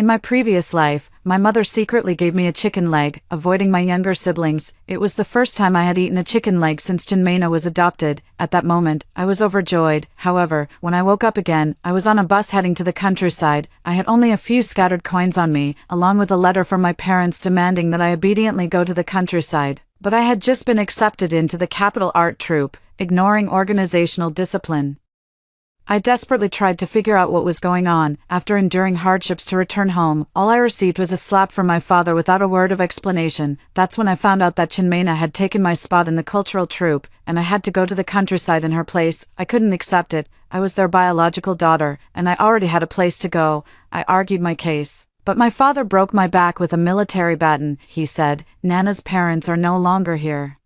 In my previous life, my mother secretly gave me a chicken leg, avoiding my younger siblings. It was the first time I had eaten a chicken leg since Chinmena was adopted. At that moment, I was overjoyed. However, when I woke up again, I was on a bus heading to the countryside. I had only a few scattered coins on me, along with a letter from my parents demanding that I obediently go to the countryside. But I had just been accepted into the capital art troupe, ignoring organizational discipline. I desperately tried to figure out what was going on. After enduring hardships to return home, all I received was a slap from my father without a word of explanation. That's when I found out that Chinmena had taken my spot in the cultural troupe, and I had to go to the countryside in her place. I couldn't accept it. I was their biological daughter, and I already had a place to go. I argued my case. But my father broke my back with a military baton. He said, "Nana's parents are no longer here.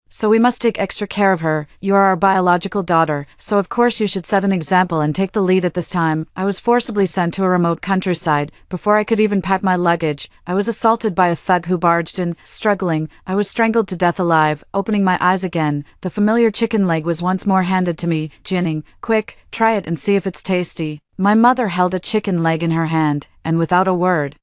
So we must take extra care of her. You are our biological daughter, so of course you should set an example and take the lead at this time." I was forcibly sent to a remote countryside. Before I could even pack my luggage, I was assaulted by a thug who barged in. Struggling, I was strangled to death alive. Opening my eyes again, the familiar chicken leg was once more handed to me, ginning, "Quick, try it and see if it's tasty." My mother held a chicken leg in her hand, and without a word,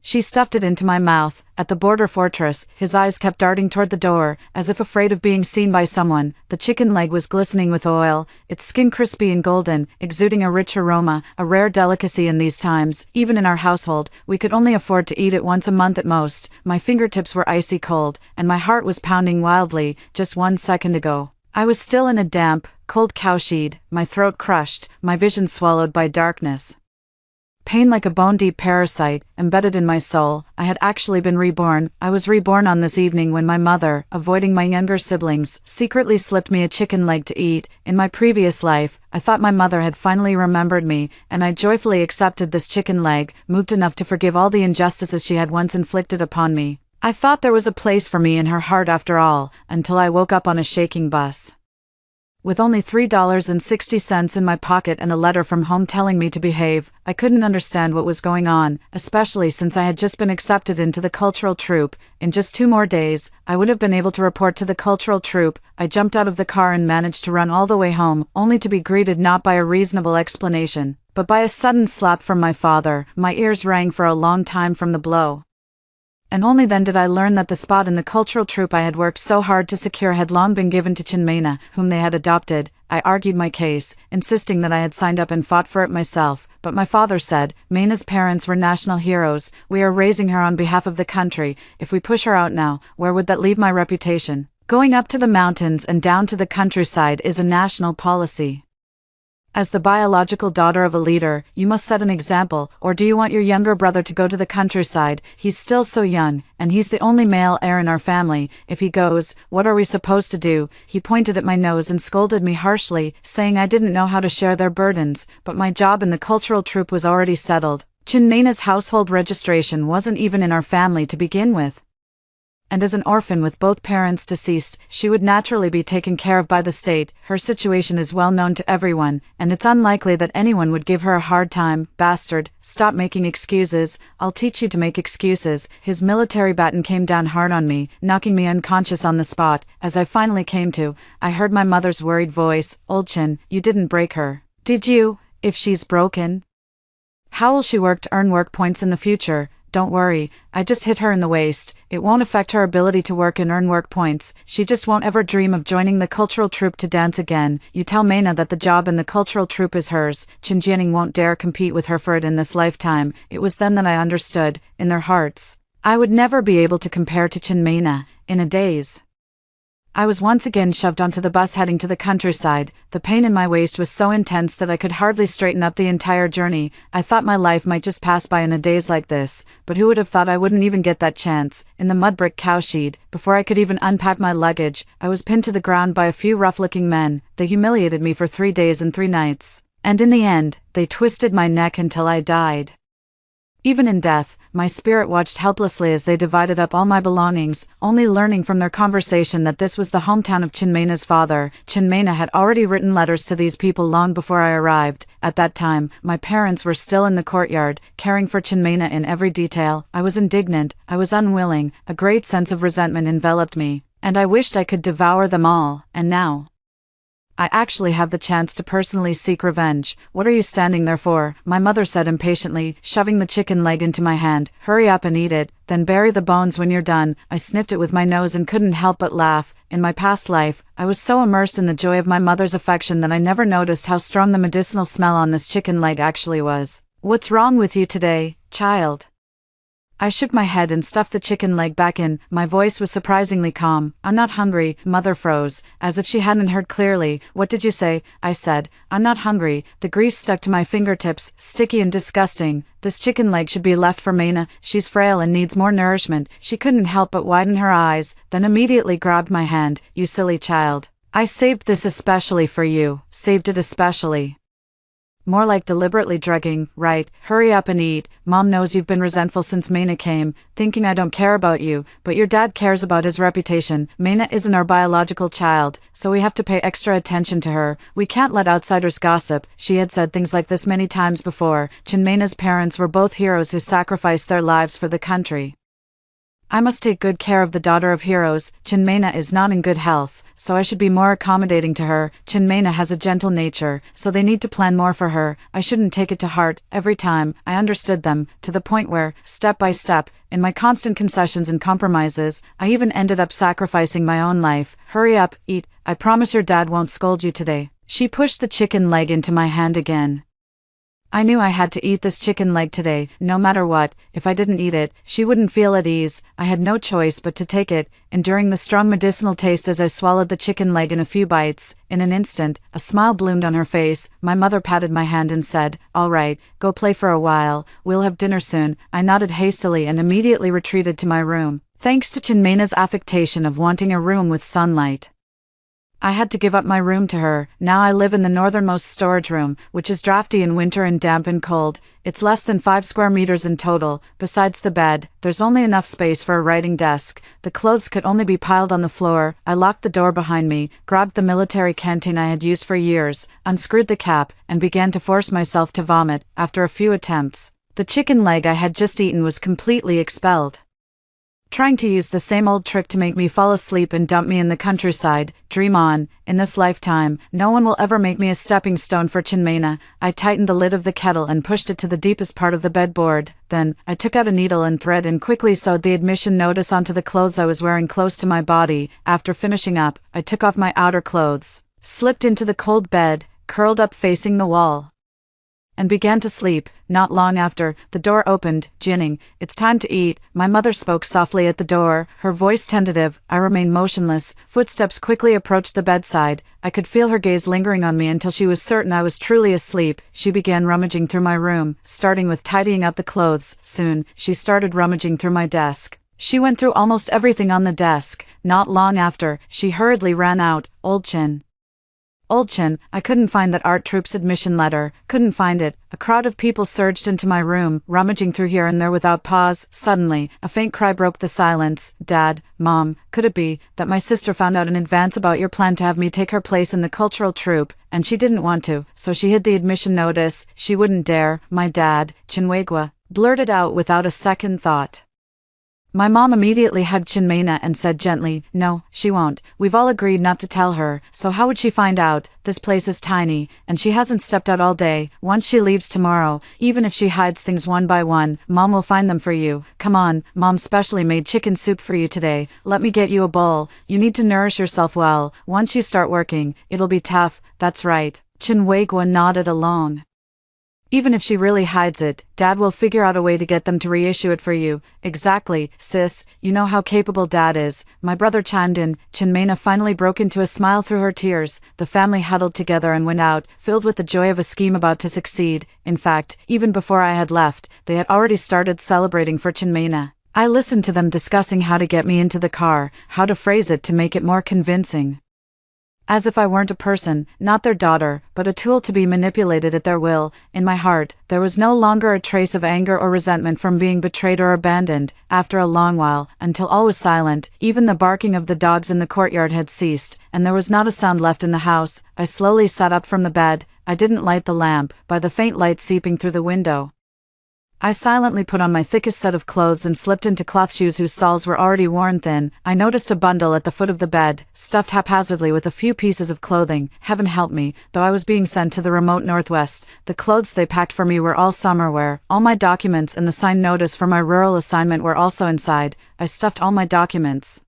she stuffed it into my mouth. At the border fortress, his eyes kept darting toward the door, as if afraid of being seen by someone. The chicken leg was glistening with oil, its skin crispy and golden, exuding a rich aroma, a rare delicacy in these times. Even in our household, we could only afford to eat it once a month at most. My fingertips were icy cold, and my heart was pounding wildly. Just 1 second ago, I was still in a damp, cold cowshed, my throat crushed, my vision swallowed by darkness. Pain like a bone-deep parasite, embedded in my soul. I had actually been reborn. I was reborn on this evening when my mother, avoiding my younger siblings, secretly slipped me a chicken leg to eat. In my previous life, I thought my mother had finally remembered me, and I joyfully accepted this chicken leg, moved enough to forgive all the injustices she had once inflicted upon me. I thought there was a place for me in her heart after all, until I woke up on a shaking bus. With only $3.60 in my pocket and a letter from home telling me to behave, I couldn't understand what was going on, especially since I had just been accepted into the cultural troupe. In just 2 more days, I would have been able to report to the cultural troupe. I jumped out of the car and managed to run all the way home, only to be greeted not by a reasonable explanation, but by a sudden slap from my father. My ears rang for a long time from the blow. And only then did I learn that the spot in the cultural troupe I had worked so hard to secure had long been given to Chinmena, whom they had adopted. I argued my case, insisting that I had signed up and fought for it myself, but my father said, "Mena's parents were national heroes. We are raising her on behalf of the country. If we push her out now, where would that leave my reputation? Going up to the mountains and down to the countryside is a national policy. As the biological daughter of a leader, you must set an example. Or do you want your younger brother to go to the countryside? He's still so young, and he's the only male heir in our family. If he goes, what are we supposed to do?" He pointed at my nose and scolded me harshly, saying I didn't know how to share their burdens, but my job in the cultural troupe was already settled. Chinmena's household registration wasn't even in our family to begin with. And as an orphan with both parents deceased, she would naturally be taken care of by the state. Her situation is well known to everyone, and it's unlikely that anyone would give her a hard time. "Bastard, stop making excuses. I'll teach you to make excuses." His military baton came down hard on me, knocking me unconscious on the spot. As I finally came to, I heard my mother's worried voice, "Old Chin, you didn't break her, did you? If she's broken, how will she work to earn work points in the future?" "Don't worry, I just hit her in the waist. It won't affect her ability to work and earn work points. She just won't ever dream of joining the cultural troupe to dance again. You tell Mena that the job in the cultural troupe is hers. Chinjianing won't dare compete with her for it in this lifetime." It was then that I understood, in their hearts, I would never be able to compare to Chinmena. In a daze, I was once again shoved onto the bus heading to the countryside. The pain in my waist was so intense that I could hardly straighten up the entire journey. I thought my life might just pass by in a daze like this, but who would have thought I wouldn't even get that chance? In the mud-brick cowshed, before I could even unpack my luggage, I was pinned to the ground by a few rough-looking men. They humiliated me for 3 days and 3 nights, and in the end, they twisted my neck until I died. Even in death, my spirit watched helplessly as they divided up all my belongings, only learning from their conversation that this was the hometown of Chinmena's father. Chinmena had already written letters to these people long before I arrived. At that time, my parents were still in the courtyard, caring for Chinmena in every detail. I was indignant, I was unwilling, a great sense of resentment enveloped me, and I wished I could devour them all. And now, I actually have the chance to personally seek revenge. What are you standing there for? My mother said impatiently, shoving the chicken leg into my hand. Hurry up and eat it, then bury the bones when you're done. I sniffed it with my nose and couldn't help but laugh. In my past life, I was so immersed in the joy of my mother's affection that I never noticed how strong the medicinal smell on this chicken leg actually was. What's wrong with you today, child? I shook my head and stuffed the chicken leg back in. My voice was surprisingly calm. I'm not hungry. Mother froze, as if she hadn't heard clearly. What did you say? I said. I'm not hungry. The grease stuck to my fingertips, sticky and disgusting. This chicken leg should be left for Mena. She's frail and needs more nourishment. She couldn't help but widen her eyes, then immediately grabbed my hand. You silly child. I saved this especially for you. Saved it especially. More like deliberately drugging, right? Hurry up and eat. Mom knows you've been resentful since Mena came, thinking I don't care about you, but your dad cares about his reputation. Mena isn't our biological child, so we have to pay extra attention to her. We can't let outsiders gossip. She had said things like this many times before. Chinmena's parents were both heroes who sacrificed their lives for the country. I must take good care of the daughter of heroes. Chinmena is not in good health, so I should be more accommodating to her. Chinmena has a gentle nature, so they need to plan more for her. I shouldn't take it to heart. Every time, I understood them, to the point where, step by step, in my constant concessions and compromises, I even ended up sacrificing my own life. Hurry up, eat. I promise your dad won't scold you today. She pushed the chicken leg into my hand again. I knew I had to eat this chicken leg today, no matter what. If I didn't eat it, she wouldn't feel at ease. I had no choice but to take it, enduring the strong medicinal taste as I swallowed the chicken leg in a few bites. In an instant, a smile bloomed on her face. My mother patted my hand and said, "All right, go play for a while. We'll have dinner soon." I nodded hastily and immediately retreated to my room. Thanks to Chinmena's affectation of wanting a room with sunlight, I had to give up my room to her. Now I live in the northernmost storage room, which is drafty in winter and damp and cold. It's less than 5 square meters in total. Besides the bed, there's only enough space for a writing desk. The clothes could only be piled on the floor. I locked the door behind me, grabbed the military canteen I had used for years, unscrewed the cap, and began to force myself to vomit. After a few attempts, the chicken leg I had just eaten was completely expelled. Trying to use the same old trick to make me fall asleep and dump me in the countryside. Dream on. In this lifetime, no one will ever make me a stepping stone for Chinmena. I tightened the lid of the kettle and pushed it to the deepest part of the bedboard. Then, I took out a needle and thread and quickly sewed the admission notice onto the clothes I was wearing close to my body. After finishing up, I took off my outer clothes, slipped into the cold bed, curled up facing the wall, and began to sleep. Not long after, the door opened. "Jinning, it's time to eat." My mother spoke softly at the door, her voice tentative. I remained motionless. Footsteps quickly approached the bedside. I could feel her gaze lingering on me until she was certain I was truly asleep. She began rummaging through my room, starting with tidying up the clothes. Soon, she started rummaging through my desk. She went through almost everything on the desk. Not long after, she hurriedly ran out. Old Chin. I couldn't find that art troupe's admission letter. Couldn't find it. A crowd of people surged into my room, rummaging through here and there without pause. Suddenly, a faint cry broke the silence. "Dad, Mom, could it be that my sister found out in advance about your plan to have me take her place in the cultural troupe, and she didn't want to, so she hid the admission notice? She wouldn't dare." My dad, Chinwegwa, blurted out without a second thought. My mom immediately hugged Chinmena and said gently, "No, she won't. We've all agreed not to tell her, so how would she find out? This place is tiny, and she hasn't stepped out all day. Once she leaves tomorrow, even if she hides things one by one, Mom will find them for you. Come on, Mom specially made chicken soup for you today. Let me get you a bowl. You need to nourish yourself well. Once you start working, it'll be tough." "That's right." Chinwegwa nodded along. "Even if she really hides it, Dad will figure out a way to get them to reissue it for you." "Exactly, sis. You know how capable Dad is." My brother chimed in. Chinmena finally broke into a smile through her tears. The family huddled together and went out, filled with the joy of a scheme about to succeed. In fact, even before I had left, they had already started celebrating for Chinmena. I listened to them discussing how to get me into the car, how to phrase it to make it more convincing. As if I weren't a person, not their daughter, but a tool to be manipulated at their will. In my heart, there was no longer a trace of anger or resentment from being betrayed or abandoned. After a long while, until all was silent, even the barking of the dogs in the courtyard had ceased, and there was not a sound left in the house, I slowly sat up from the bed. I didn't light the lamp, by the faint light seeping through the window. I silently put on my thickest set of clothes and slipped into cloth shoes whose soles were already worn thin. I noticed a bundle at the foot of the bed, stuffed haphazardly with a few pieces of clothing. Heaven help me, though I was being sent to the remote northwest. The clothes they packed for me were all summer wear. All my documents and the signed notice for my rural assignment were also inside. I stuffed all my documents,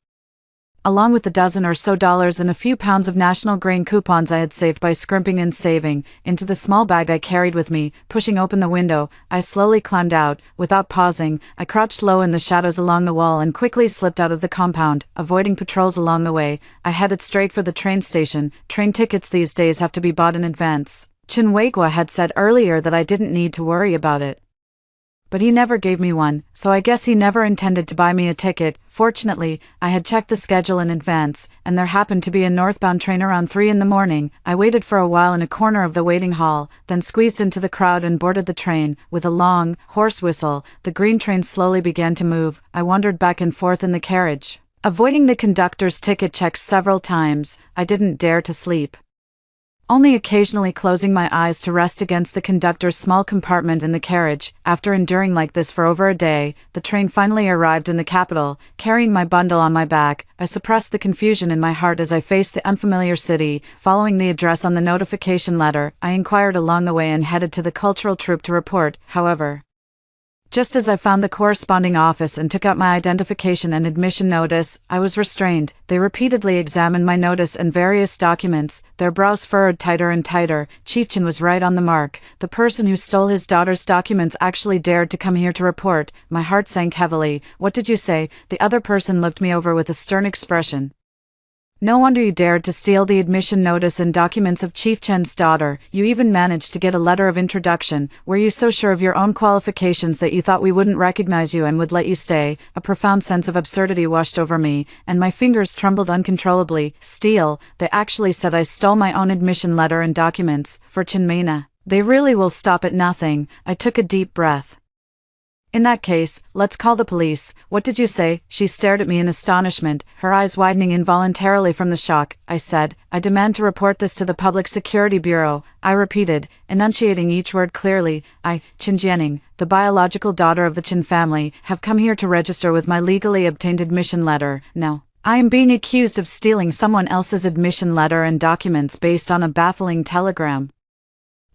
along with the dozen or so dollars and a few pounds of national grain coupons I had saved by scrimping and saving, into the small bag I carried with me. Pushing open the window, I slowly climbed out. Without pausing, I crouched low in the shadows along the wall and quickly slipped out of the compound. Avoiding patrols along the way, I headed straight for the train station. Train tickets these days have to be bought in advance. Chinwagwa had said earlier that I didn't need to worry about it, but he never gave me one, so I guess he never intended to buy me a ticket. Fortunately, I had checked the schedule in advance, and there happened to be a northbound train around 3 in the morning. I waited for a while in a corner of the waiting hall, then squeezed into the crowd and boarded the train. With a long, hoarse whistle, the green train slowly began to move. I wandered back and forth in the carriage, avoiding the conductor's ticket checks several times. I didn't dare to sleep, only occasionally closing my eyes to rest against the conductor's small compartment in the carriage. After enduring like this for over a day, the train finally arrived in the capital. Carrying my bundle on my back, I suppressed the confusion in my heart as I faced the unfamiliar city. Following the address on the notification letter, I inquired along the way and headed to the cultural troupe to report. However, just as I found the corresponding office and took out my identification and admission notice, I was restrained. They repeatedly examined my notice and various documents, their brows furrowed tighter and tighter. Chieftain was right on the mark. The person who stole his daughter's documents actually dared to come here to report. My heart sank heavily. What did you say? The other person looked me over with a stern expression. No wonder you dared to steal the admission notice and documents of Chief Chen's daughter. You even managed to get a letter of introduction. Were you so sure of your own qualifications that you thought we wouldn't recognize you and would let you stay? A profound sense of absurdity washed over me, and my fingers trembled uncontrollably. Steal? They actually said I stole my own admission letter and documents. For Chinmena, they really will stop at nothing. I took a deep breath. In that case, let's call the police. What did you say? She stared at me in astonishment, her eyes widening involuntarily from the shock. I said, I demand to report this to the Public Security Bureau. I repeated, enunciating each word clearly. I, Chin Jianing, the biological daughter of the Chin family, have come here to register with my legally obtained admission letter. No, I am being accused of stealing someone else's admission letter and documents based on a baffling telegram,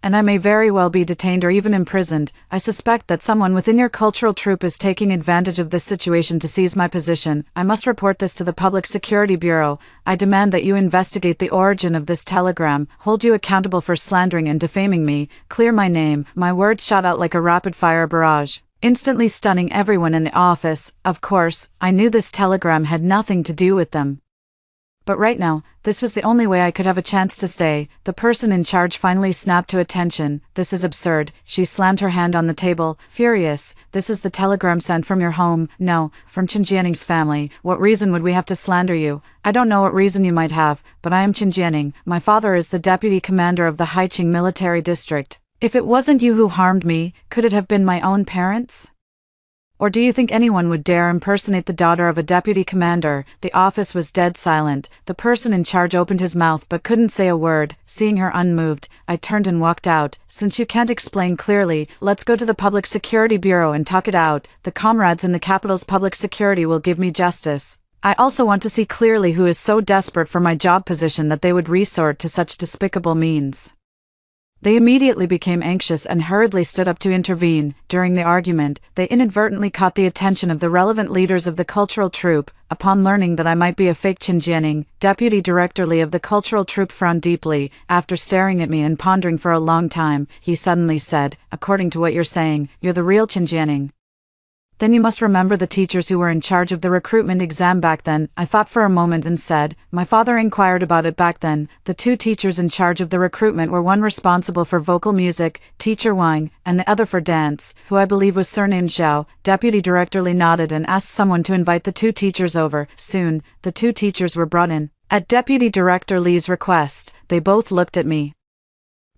and I may very well be detained or even imprisoned. I suspect that someone within your cultural troupe is taking advantage of this situation to seize my position. I must report this to the Public Security Bureau. I demand that you investigate the origin of this telegram, hold you accountable for slandering and defaming me, clear my name. My words shot out like a rapid-fire barrage, instantly stunning everyone in the office. Of course, I knew this telegram had nothing to do with them, but right now, this was the only way I could have a chance to stay. The person in charge finally snapped to attention. This is absurd. She slammed her hand on the table, furious. This is the telegram sent from your home. No, from Chin Jianing's family. What reason would we have to slander you? I don't know what reason you might have, but I am Chin Jianing. My father is the deputy commander of the Haiqing military district. If it wasn't you who harmed me, could it have been my own parents? Or do you think anyone would dare impersonate the daughter of a deputy commander? The office was dead silent. The person in charge opened his mouth but couldn't say a word. Seeing her unmoved, I turned and walked out. Since you can't explain clearly, let's go to the Public Security Bureau and talk it out. The comrades in the capital's public security will give me justice. I also want to see clearly who is so desperate for my job position that they would resort to such despicable means. They immediately became anxious and hurriedly stood up to intervene. During the argument, they inadvertently caught the attention of the relevant leaders of the cultural troupe. Upon learning that I might be a fake Chin Jianing, Deputy Director Li of the cultural troupe frowned deeply. After staring at me and pondering for a long time, he suddenly said, according to what you're saying, you're the real Chin Jianing. Then you must remember the teachers who were in charge of the recruitment exam back then. I thought for a moment and said, my father inquired about it back then. The two teachers in charge of the recruitment were one responsible for vocal music, Teacher Wang, and the other for dance, who I believe was surnamed Zhao. Deputy Director Li nodded and asked someone to invite the two teachers over. Soon, the two teachers were brought in. At Deputy Director Li's request, they both looked at me,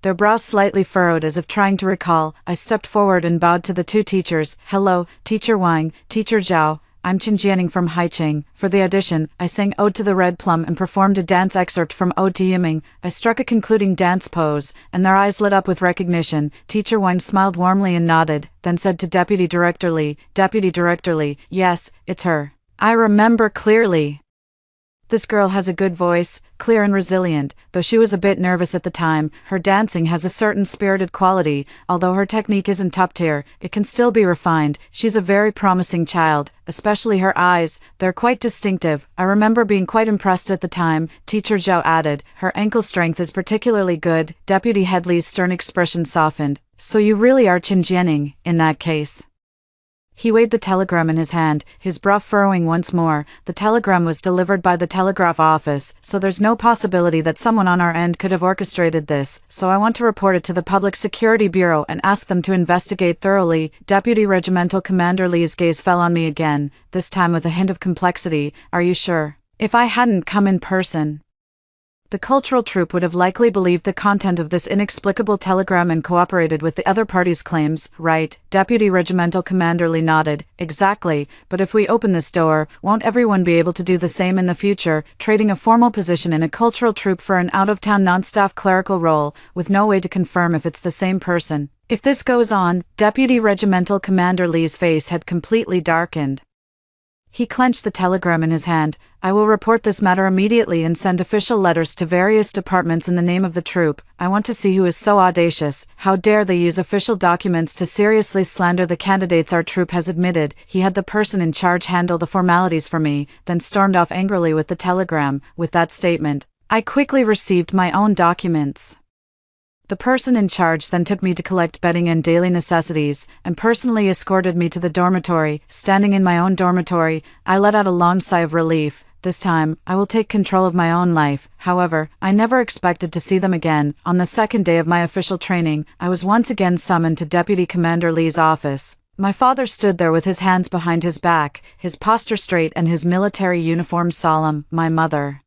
their brows slightly furrowed as if trying to recall. I stepped forward and bowed to the two teachers. Hello, Teacher Wang, Teacher Zhao. I'm Qin Jianing from Haiqing. For the audition, I sang Ode to the Red Plum and performed a dance excerpt from Ode to Yiming. I struck a concluding dance pose, and their eyes lit up with recognition. Teacher Wang smiled warmly and nodded, then said to Deputy Director Li, yes, it's her. I remember clearly. This girl has a good voice, clear and resilient. Though she was a bit nervous at the time, her dancing has a certain spirited quality. Although her technique isn't top tier, it can still be refined. She's a very promising child, especially her eyes. They're quite distinctive. I remember being quite impressed at the time. Teacher Zhao added, her ankle strength is particularly good. Deputy Headley's stern expression softened. So you really are Qin Jianing, in that case. He weighed the telegram in his hand, his brow furrowing once more. The telegram was delivered by the telegraph office, so there's no possibility that someone on our end could have orchestrated this, so I want to report it to the Public Security Bureau and ask them to investigate thoroughly. Deputy Regimental Commander Li's gaze fell on me again, this time with a hint of complexity. Are you sure? If I hadn't come in person, the cultural troupe would have likely believed the content of this inexplicable telegram and cooperated with the other party's claims, right? Deputy Regimental Commander Li nodded. Exactly, but if we open this door, won't everyone be able to do the same in the future, trading a formal position in a cultural troupe for an out-of-town non-staff clerical role, with no way to confirm if it's the same person? If this goes on, Deputy Regimental Commander Li's face had completely darkened. He clenched the telegram in his hand. I will report this matter immediately and send official letters to various departments in the name of the troupe. I want to see who is so audacious. How dare they use official documents to seriously slander the candidates our troupe has admitted. He had the person in charge handle the formalities for me, then stormed off angrily with the telegram. With that statement, I quickly received my own documents. The person in charge then took me to collect bedding and daily necessities, and personally escorted me to the dormitory. Standing in my own dormitory, I let out a long sigh of relief. This time, I will take control of my own life. However, I never expected to see them again. On the second day of my official training, I was once again summoned to Deputy Commander Li's office. My father stood there with his hands behind his back, his posture straight and his military uniform solemn. My mother,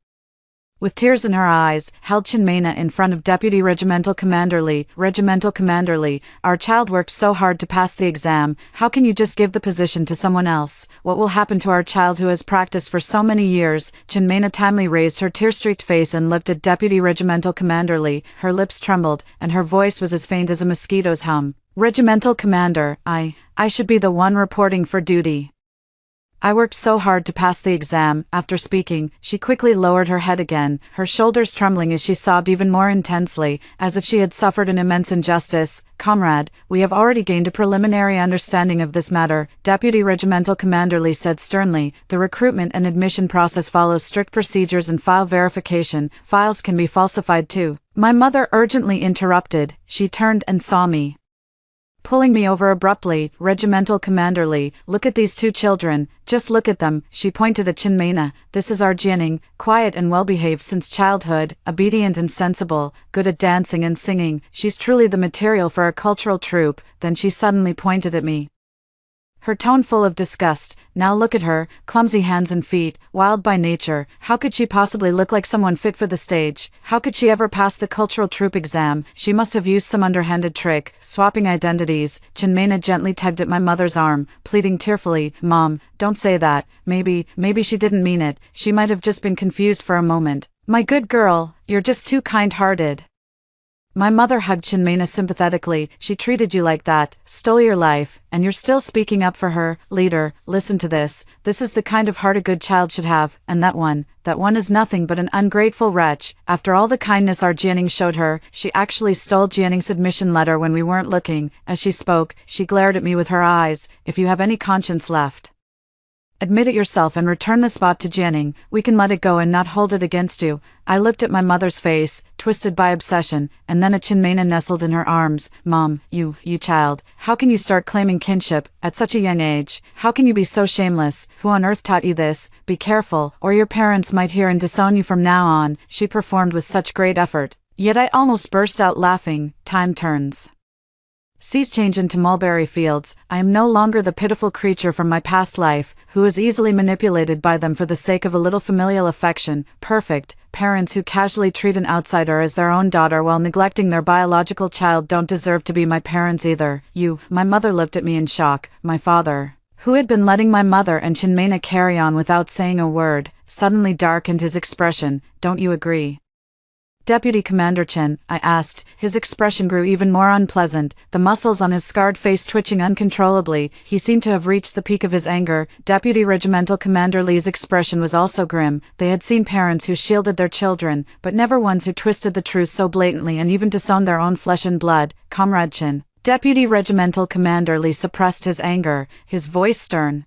with tears in her eyes, held Chinmena in front of Deputy Regimental Commander Li. Regimental Commander Li, our child worked so hard to pass the exam. How can you just give the position to someone else? What will happen to our child who has practiced for so many years? Chinmena timely raised her tear-streaked face and looked at Deputy Regimental Commander Li. Her lips trembled, and her voice was as faint as a mosquito's hum. Regimental Commander, I should be the one reporting for duty. I worked so hard to pass the exam. After speaking, she quickly lowered her head again, her shoulders trembling as she sobbed even more intensely, as if she had suffered an immense injustice. Comrade, we have already gained a preliminary understanding of this matter, Deputy Regimental Commander Li said sternly. The recruitment and admission process follows strict procedures and file verification. Files can be falsified too. My mother urgently interrupted. She turned and saw me, pulling me over abruptly. Regimental Commander Li, look at these two children, just look at them. She pointed at Chinmena. This is our Jianing, quiet and well-behaved since childhood, obedient and sensible, good at dancing and singing. She's truly the material for a cultural troupe. Then she suddenly pointed at me, her tone full of disgust. Now look at her, clumsy hands and feet, wild by nature. How could she possibly look like someone fit for the stage? How could she ever pass the cultural troupe exam? She must have used some underhanded trick, swapping identities. Chinmena gently tugged at my mother's arm, pleading tearfully, Mom, don't say that. Maybe she didn't mean it. She might have just been confused for a moment. My good girl, you're just too kind-hearted. My mother hugged Chinmena sympathetically. She treated you like that, stole your life, and you're still speaking up for her. Leader, listen to this. This is the kind of heart a good child should have, and that one is nothing but an ungrateful wretch. After all the kindness our Jianing showed her, she actually stole Jianing's admission letter when we weren't looking. As she spoke, she glared at me with her eyes. If you have any conscience left, admit it yourself and return the spot to Jianing. We can let it go and not hold it against you. I looked at my mother's face, twisted by obsession, and then at Chinmena nestled in her arms. Mom, you child, how can you start claiming kinship at such a young age? How can you be so shameless? Who on earth taught you this? Be careful, or your parents might hear and disown you from now on. She performed with such great effort. Yet I almost burst out laughing. Time turns. Seas change into mulberry fields. I am no longer the pitiful creature from my past life, who is easily manipulated by them for the sake of a little familial affection. Perfect. Parents who casually treat an outsider as their own daughter while neglecting their biological child don't deserve to be my parents either. My mother looked at me in shock. My father who had been letting my mother and Chinmena carry on without saying a word, suddenly darkened his expression. Don't you agree? Deputy Commander Chen, I asked. His expression grew even more unpleasant, the muscles on his scarred face twitching uncontrollably. He seemed to have reached the peak of his anger. Deputy Regimental Commander Li's expression was also grim. They had seen parents who shielded their children, but never ones who twisted the truth so blatantly and even disowned their own flesh and blood. Comrade Chen. Deputy Regimental Commander Li suppressed his anger, his voice stern.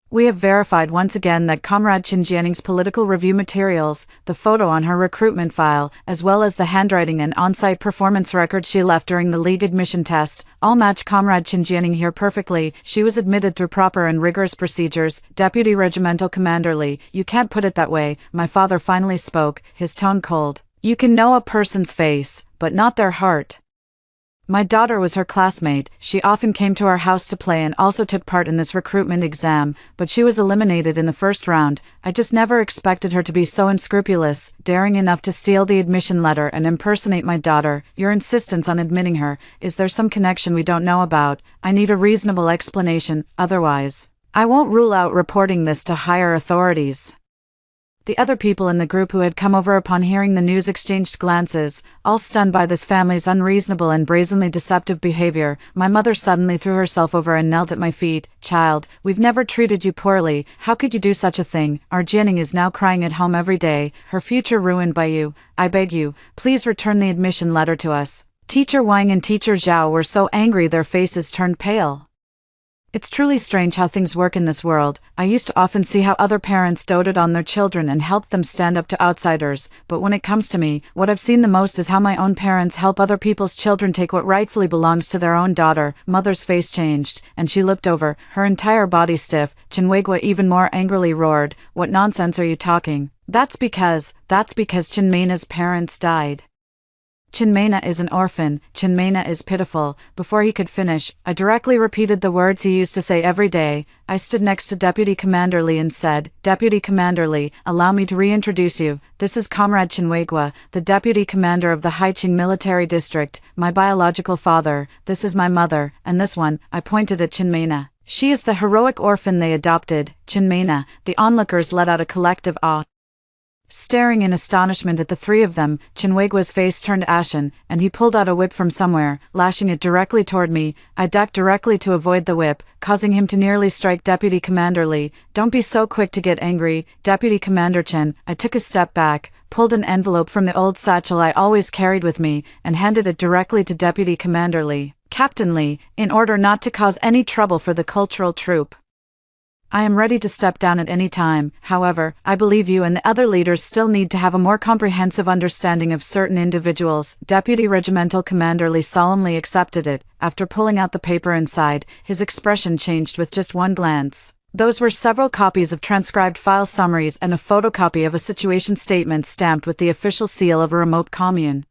We have verified once again that Comrade Chen Jianning's political review materials, the photo on her recruitment file, as well as the handwriting and on-site performance records she left during the League admission test, all match Comrade Chen Jianning here perfectly. She was admitted through proper and rigorous procedures. Deputy Regimental Commander Li, you can't put it that way. My father finally spoke, his tone cold. You can know a person's face, but not their heart. My daughter was her classmate. She often came to our house to play and also took part in this recruitment exam, but she was eliminated in the first round. I just never expected her to be so unscrupulous, daring enough to steal the admission letter and impersonate my daughter. Your insistence on admitting her, is there some connection we don't know about? I need a reasonable explanation, otherwise I won't rule out reporting this to higher authorities. The other people in the group who had come over upon hearing the news exchanged glances, all stunned by this family's unreasonable and brazenly deceptive behavior. My mother suddenly threw herself over and knelt at my feet. Child, we've never treated you poorly. How could you do such a thing? Our Jianning is now crying at home every day, her future ruined by you. I beg you, please return the admission letter to us. Teacher Wang and Teacher Zhao were so angry their faces turned pale. It's truly strange how things work in this world. I used to often see how other parents doted on their children and helped them stand up to outsiders, but when it comes to me, what I've seen the most is how my own parents help other people's children take what rightfully belongs to their own daughter. Mother's face changed, and she looked over, her entire body stiff. Chinwagwa even more angrily roared, "What nonsense are you talking? That's because Chinmena's parents died. Chinmena is an orphan, Chinmena is pitiful." Before he could finish, I directly repeated the words he used to say every day. I stood next to Deputy Commander Li and said, "Deputy Commander Li, allow me to reintroduce you. This is Comrade Chinwagwa, the Deputy Commander of the Haiqing Military District, my biological father. This is my mother, and this one," I pointed at Chinmena. "She is the heroic orphan they adopted." Chinmena. The onlookers let out a collective "ah." Staring in astonishment at the three of them, Chinwagwa's face turned ashen, and he pulled out a whip from somewhere, lashing it directly toward me. I ducked directly to avoid the whip, causing him to nearly strike Deputy Commander Li. "Don't be so quick to get angry, Deputy Commander Chen." I took a step back, pulled an envelope from the old satchel I always carried with me, and handed it directly to Deputy Commander Li. "Captain Li, in order not to cause any trouble for the cultural troop, I am ready to step down at any time. However, I believe you and the other leaders still need to have a more comprehensive understanding of certain individuals." Deputy Regimental Commander Li solemnly accepted it. After pulling out the paper inside, his expression changed with just one glance. Those were several copies of transcribed file summaries and a photocopy of a situation statement stamped with the official seal of a remote commune.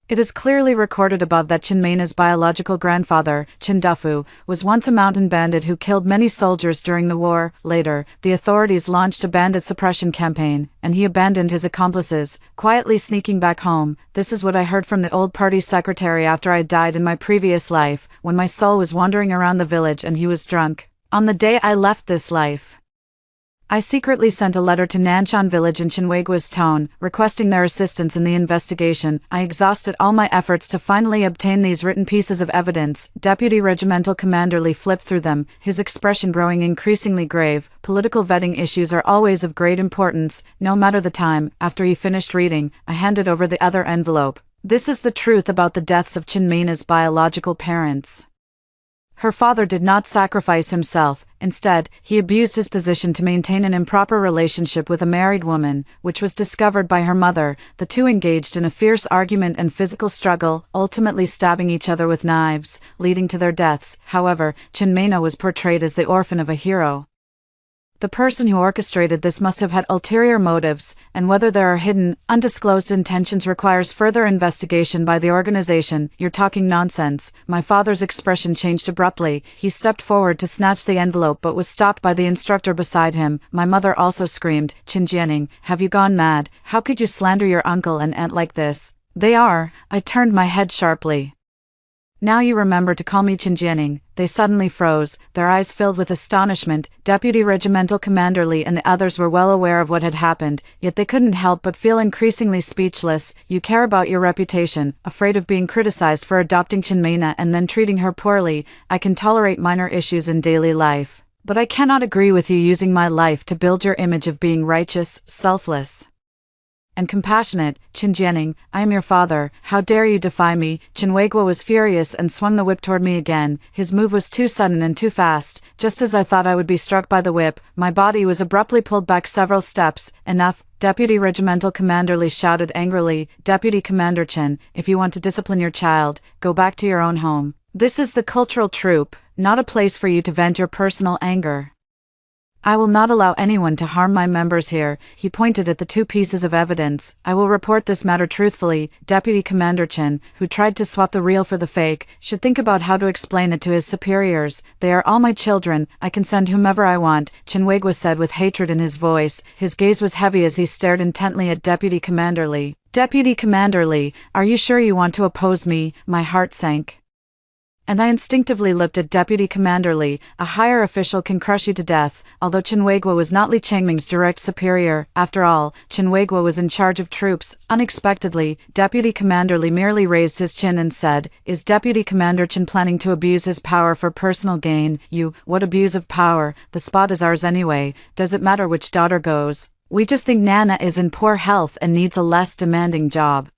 It is clearly recorded above that Chinmena's biological grandfather, Chin Dufu, was once a mountain bandit who killed many soldiers during the war. Later, the authorities launched a bandit suppression campaign, and he abandoned his accomplices, quietly sneaking back home. This is what I heard from the old party secretary after I died in my previous life, when my soul was wandering around the village and he was drunk. On the day I left this life, I secretly sent a letter to Nanshan village in Chinwagwa's town, requesting their assistance in the investigation. I exhausted all my efforts to finally obtain these written pieces of evidence. Deputy Regimental Commander Li flipped through them, his expression growing increasingly grave. Political vetting issues are always of great importance, no matter the time. After he finished reading, I handed over the other envelope. "This is the truth about the deaths of Chinmena's biological parents. Her father did not sacrifice himself. Instead, he abused his position to maintain an improper relationship with a married woman, which was discovered by her mother. The two engaged in a fierce argument and physical struggle, ultimately stabbing each other with knives, leading to their deaths. However, Chinmena was portrayed as the orphan of a hero. The person who orchestrated this must have had ulterior motives, and whether there are hidden, undisclosed intentions requires further investigation by the organization." "You're talking nonsense." My father's expression changed abruptly. He stepped forward to snatch the envelope but was stopped by the instructor beside him. My mother also screamed, "Chin Jianning, have you gone mad? How could you slander your uncle and aunt like this?" "They are." I turned my head sharply. Now you remember to call me Chinjianing. They suddenly froze, their eyes filled with astonishment. Deputy Regimental Commander Lee and the others were well aware of what had happened, yet they couldn't help but feel increasingly speechless. You care about your reputation, afraid of being criticized for adopting Chinmena and then treating her poorly. I can tolerate minor issues in daily life, but I cannot agree with you using my life to build your image of being righteous, selfless, and compassionate. Chinjianing, I am your father. How dare you defy me? Chinwagwa was furious and swung the whip toward me again. His move was too sudden and too fast. Just as I thought I would be struck by the whip, my body was abruptly pulled back several steps. Enough! Deputy Regimental Commander Lee shouted angrily. Deputy Commander Chin, if you want to discipline your child, go back to your own home. This is the cultural troop, not a place for you to vent your personal anger. I will not allow anyone to harm my members here. He pointed at the two pieces of evidence. I will report this matter truthfully. Deputy Commander Chin, who tried to swap the real for the fake, should think about how to explain it to his superiors. They are all my children. I can send whomever I want, Chinwagwa said with hatred in his voice. His gaze was heavy as he stared intently at Deputy Commander Lee. Deputy Commander Lee, are you sure you want to oppose me? My heart sank, and I instinctively looked at Deputy Commander Lee. A higher official can crush you to death. Although Chinwagwa was not Li Changming's direct superior, after all, Chinwagwa was in charge of troops. Unexpectedly, Deputy Commander Lee merely raised his chin and said, "Is Deputy Commander Chin planning to abuse his power for personal gain?" What abuse of power? The spot is ours anyway. Does it matter which daughter goes? We just think Nana is in poor health and needs a less demanding job.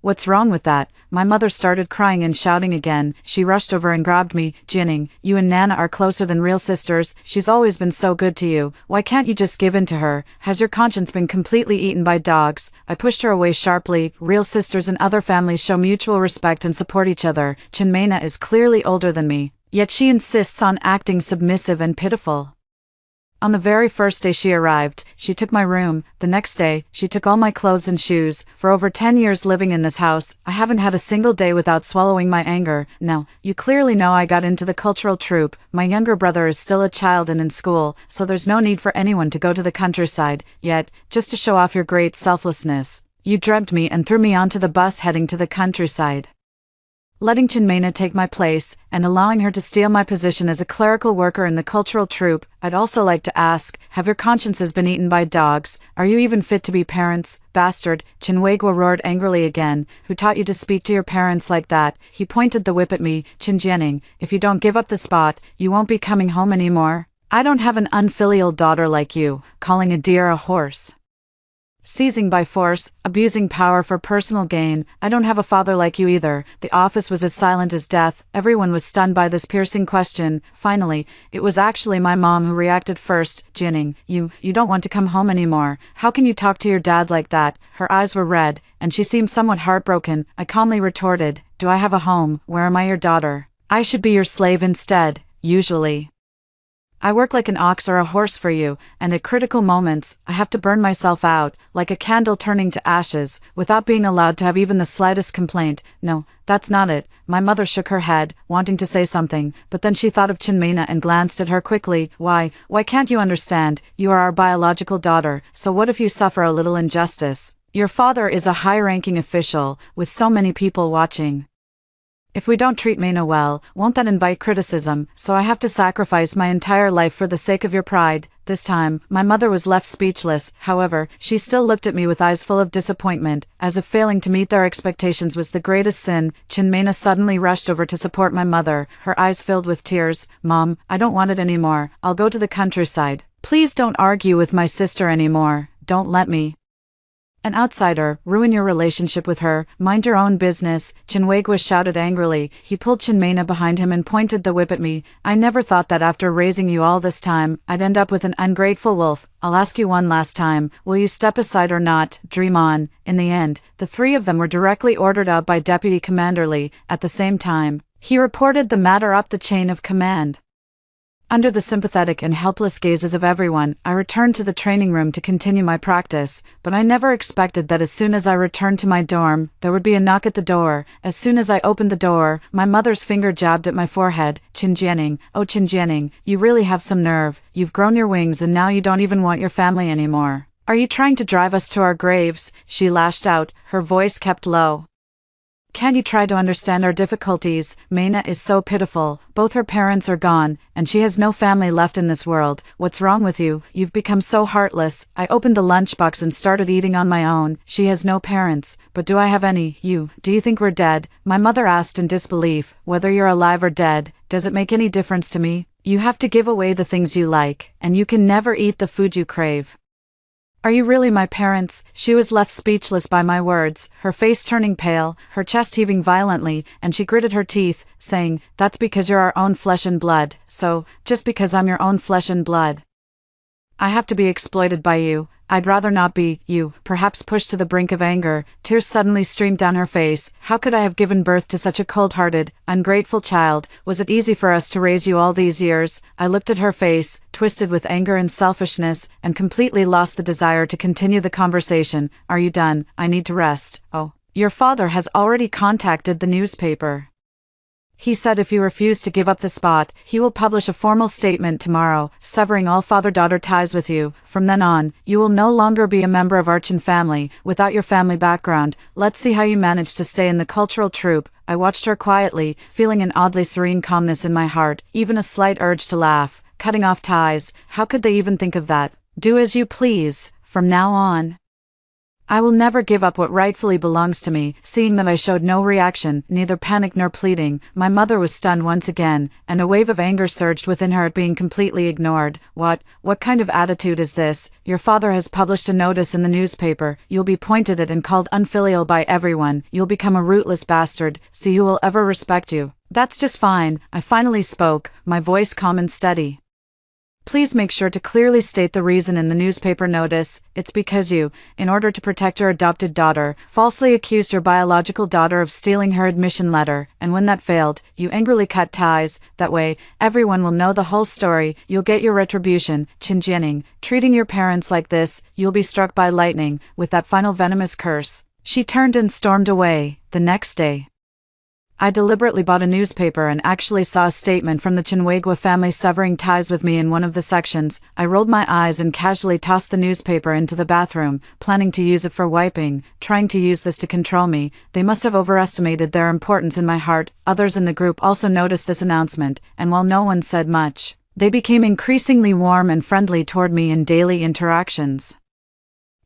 What's wrong with that? My mother started crying and shouting again. She rushed over and grabbed me. Jinning, you and Nana are closer than real sisters. She's always been so good to you. Why can't you just give in to her? Has your conscience been completely eaten by dogs? I pushed her away sharply. Real sisters and other families show mutual respect and support each other. Chinmena is clearly older than me, yet she insists on acting submissive and pitiful. On the very first day she arrived, she took my room. The next day, she took all my clothes and shoes. For over 10 years living in this house, I haven't had a single day without swallowing my anger. Now, you clearly know I got into the cultural troop. My younger brother is still a child and in school, so there's no need for anyone to go to the countryside. Yet, just to show off your great selflessness, you drugged me and threw me onto the bus heading to the countryside, letting Chinmena take my place, and allowing her to steal my position as a clerical worker in the cultural troop. I'd also like to ask, have your consciences been eaten by dogs? Are you even fit to be parents? Bastard, Chinwagwa roared angrily again. Who taught you to speak to your parents like that? He pointed the whip at me. Chinjianing, if you don't give up the spot, you won't be coming home anymore. I don't have an unfilial daughter like you, calling a deer a horse, seizing by force, abusing power for personal gain. I don't have a father like you either. The office was as silent as death. Everyone was stunned by this piercing question. Finally, it was actually my mom who reacted first. Jinning, you don't want to come home anymore. How can you talk to your dad like that? Her eyes were red, and she seemed somewhat heartbroken. I calmly retorted, do I have a home? Where am I your daughter? I should be your slave instead, usually. I work like an ox or a horse for you, and at critical moments, I have to burn myself out, like a candle turning to ashes, without being allowed to have even the slightest complaint. No, that's not it. My mother shook her head, wanting to say something, but then she thought of Chinmena and glanced at her quickly. Why can't you understand? You are our biological daughter, so what if you suffer a little injustice? Your father is a high-ranking official, with so many people watching. If we don't treat Mena well, won't that invite criticism? So I have to sacrifice my entire life for the sake of your pride. This time, my mother was left speechless. However, she still looked at me with eyes full of disappointment, as if failing to meet their expectations was the greatest sin. Chinmena suddenly rushed over to support my mother, her eyes filled with tears. Mom, I don't want it anymore. I'll go to the countryside. Please don't argue with my sister anymore. Don't let me, an outsider, ruin your relationship with her. Mind your own business, Chinwagwa shouted angrily. He pulled Chinmena behind him and pointed the whip at me. I never thought that after raising you all this time, I'd end up with an ungrateful wolf. I'll ask you one last time, will you step aside or not? Dream on. In the end, the three of them were directly ordered out by Deputy Commander Lee. At the same time, he reported the matter up the chain of command. Under the sympathetic and helpless gazes of everyone, I returned to the training room to continue my practice, but I never expected that as soon as I returned to my dorm, there would be a knock at the door. As soon as I opened the door, my mother's finger jabbed at my forehead. Chinjianing, oh Chinjianing, you really have some nerve. You've grown your wings and now you don't even want your family anymore. Are you trying to drive us to our graves? She lashed out, her voice kept low. Can you try to understand our difficulties? Mena is so pitiful. Both her parents are gone, and she has no family left in this world. What's wrong with you? You've become so heartless. I opened the lunchbox and started eating on my own. She has no parents. But do I have any? Do you think we're dead? My mother asked in disbelief. Whether you're alive or dead, does it make any difference to me? You have to give away the things you like, and you can never eat the food you crave. Are you really my parents? She was left speechless by my words, her face turning pale, her chest heaving violently, and she gritted her teeth, saying, "That's because you're our own flesh and blood. So, just because I'm your own flesh and blood, I have to be exploited by you. I'd rather not be." Perhaps pushed to the brink of anger, tears suddenly streamed down her face. How could I have given birth to such a cold-hearted, ungrateful child? Was it easy for us to raise you all these years? I looked at her face, twisted with anger and selfishness, and completely lost the desire to continue the conversation. Are you done? I need to rest. Oh, your father has already contacted the newspaper. He said if you refuse to give up the spot, he will publish a formal statement tomorrow, severing all father-daughter ties with you. From then on, you will no longer be a member of our Chin family, without your family background. Let's see how you manage to stay in the cultural troupe. I watched her quietly, feeling an oddly serene calmness in my heart, even a slight urge to laugh. Cutting off ties, how could they even think of that? Do as you please, from now on. I will never give up what rightfully belongs to me. Seeing that I showed no reaction, neither panic nor pleading, my mother was stunned once again, and a wave of anger surged within her at being completely ignored. What kind of attitude is this? Your father has published a notice in the newspaper. You'll be pointed at and called unfilial by everyone. You'll become a rootless bastard. See who will ever respect you. That's just fine. I finally spoke, my voice calm and steady. Please make sure to clearly state the reason in the newspaper notice. It's because you, in order to protect your adopted daughter, falsely accused your biological daughter of stealing her admission letter, and when that failed, you angrily cut ties. That way, everyone will know the whole story. You'll get your retribution. Chin Jianing, treating your parents like this, you'll be struck by lightning, with that final venomous curse. She turned and stormed away. The next day, I deliberately bought a newspaper and actually saw a statement from the Chinwagwa family severing ties with me in one of the sections. I rolled my eyes and casually tossed the newspaper into the bathroom, planning to use it for wiping, trying to use this to control me. They must have overestimated their importance in my heart. Others in the group also noticed this announcement, and while no one said much, they became increasingly warm and friendly toward me in daily interactions.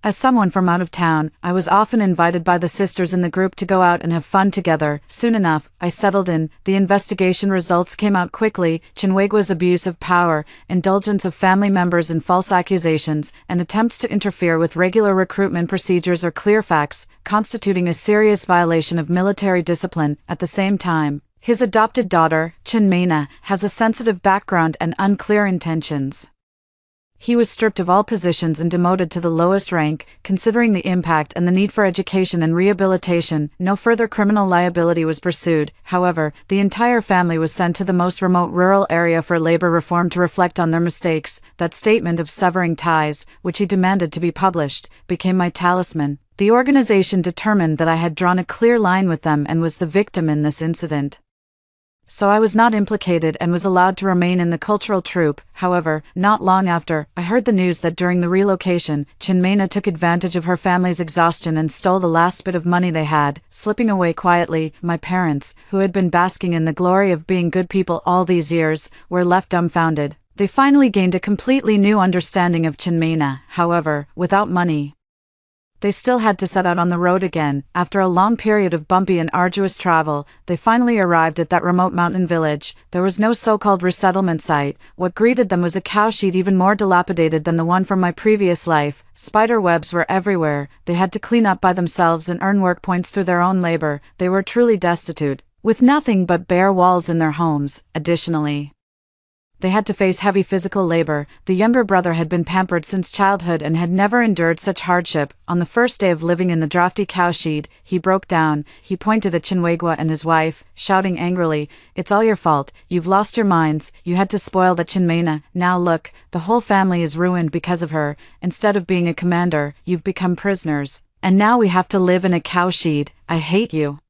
As someone from out of town, I was often invited by the sisters in the group to go out and have fun together. Soon enough, I settled in. The investigation results came out quickly. Chinwagwa's abuse of power, indulgence of family members in false accusations, and attempts to interfere with regular recruitment procedures are clear facts, constituting a serious violation of military discipline. At the same time, his adopted daughter, Chin Mena, has a sensitive background and unclear intentions. He was stripped of all positions and demoted to the lowest rank. Considering the impact and the need for education and rehabilitation, no further criminal liability was pursued. However, the entire family was sent to the most remote rural area for labor reform to reflect on their mistakes. That statement of severing ties, which he demanded to be published, became my talisman. The organization determined that I had drawn a clear line with them and was the victim in this incident. So I was not implicated and was allowed to remain in the cultural troupe. However, not long after, I heard the news that during the relocation, Chin Mena took advantage of her family's exhaustion and stole the last bit of money they had, slipping away quietly. My parents, who had been basking in the glory of being good people all these years, were left dumbfounded. They finally gained a completely new understanding of Chin Mena. However, without money, they still had to set out on the road again. After a long period of bumpy and arduous travel, they finally arrived at that remote mountain village. There was no so-called resettlement site. What greeted them was a cowshed even more dilapidated than the one from my previous life. Spider webs were everywhere. They had to clean up by themselves and earn work points through their own labor. They were truly destitute, with nothing but bare walls in their homes. Additionally, they had to face heavy physical labor. The younger brother had been pampered since childhood and had never endured such hardship. On the first day of living in the drafty cowshed, he broke down. He pointed at Chinwagwa and his wife, shouting angrily, "It's all your fault. You've lost your minds. You had to spoil that Chin Mena. Now look, the whole family is ruined because of her. Instead of being a commander, you've become prisoners. And now we have to live in a cowshed. I hate you."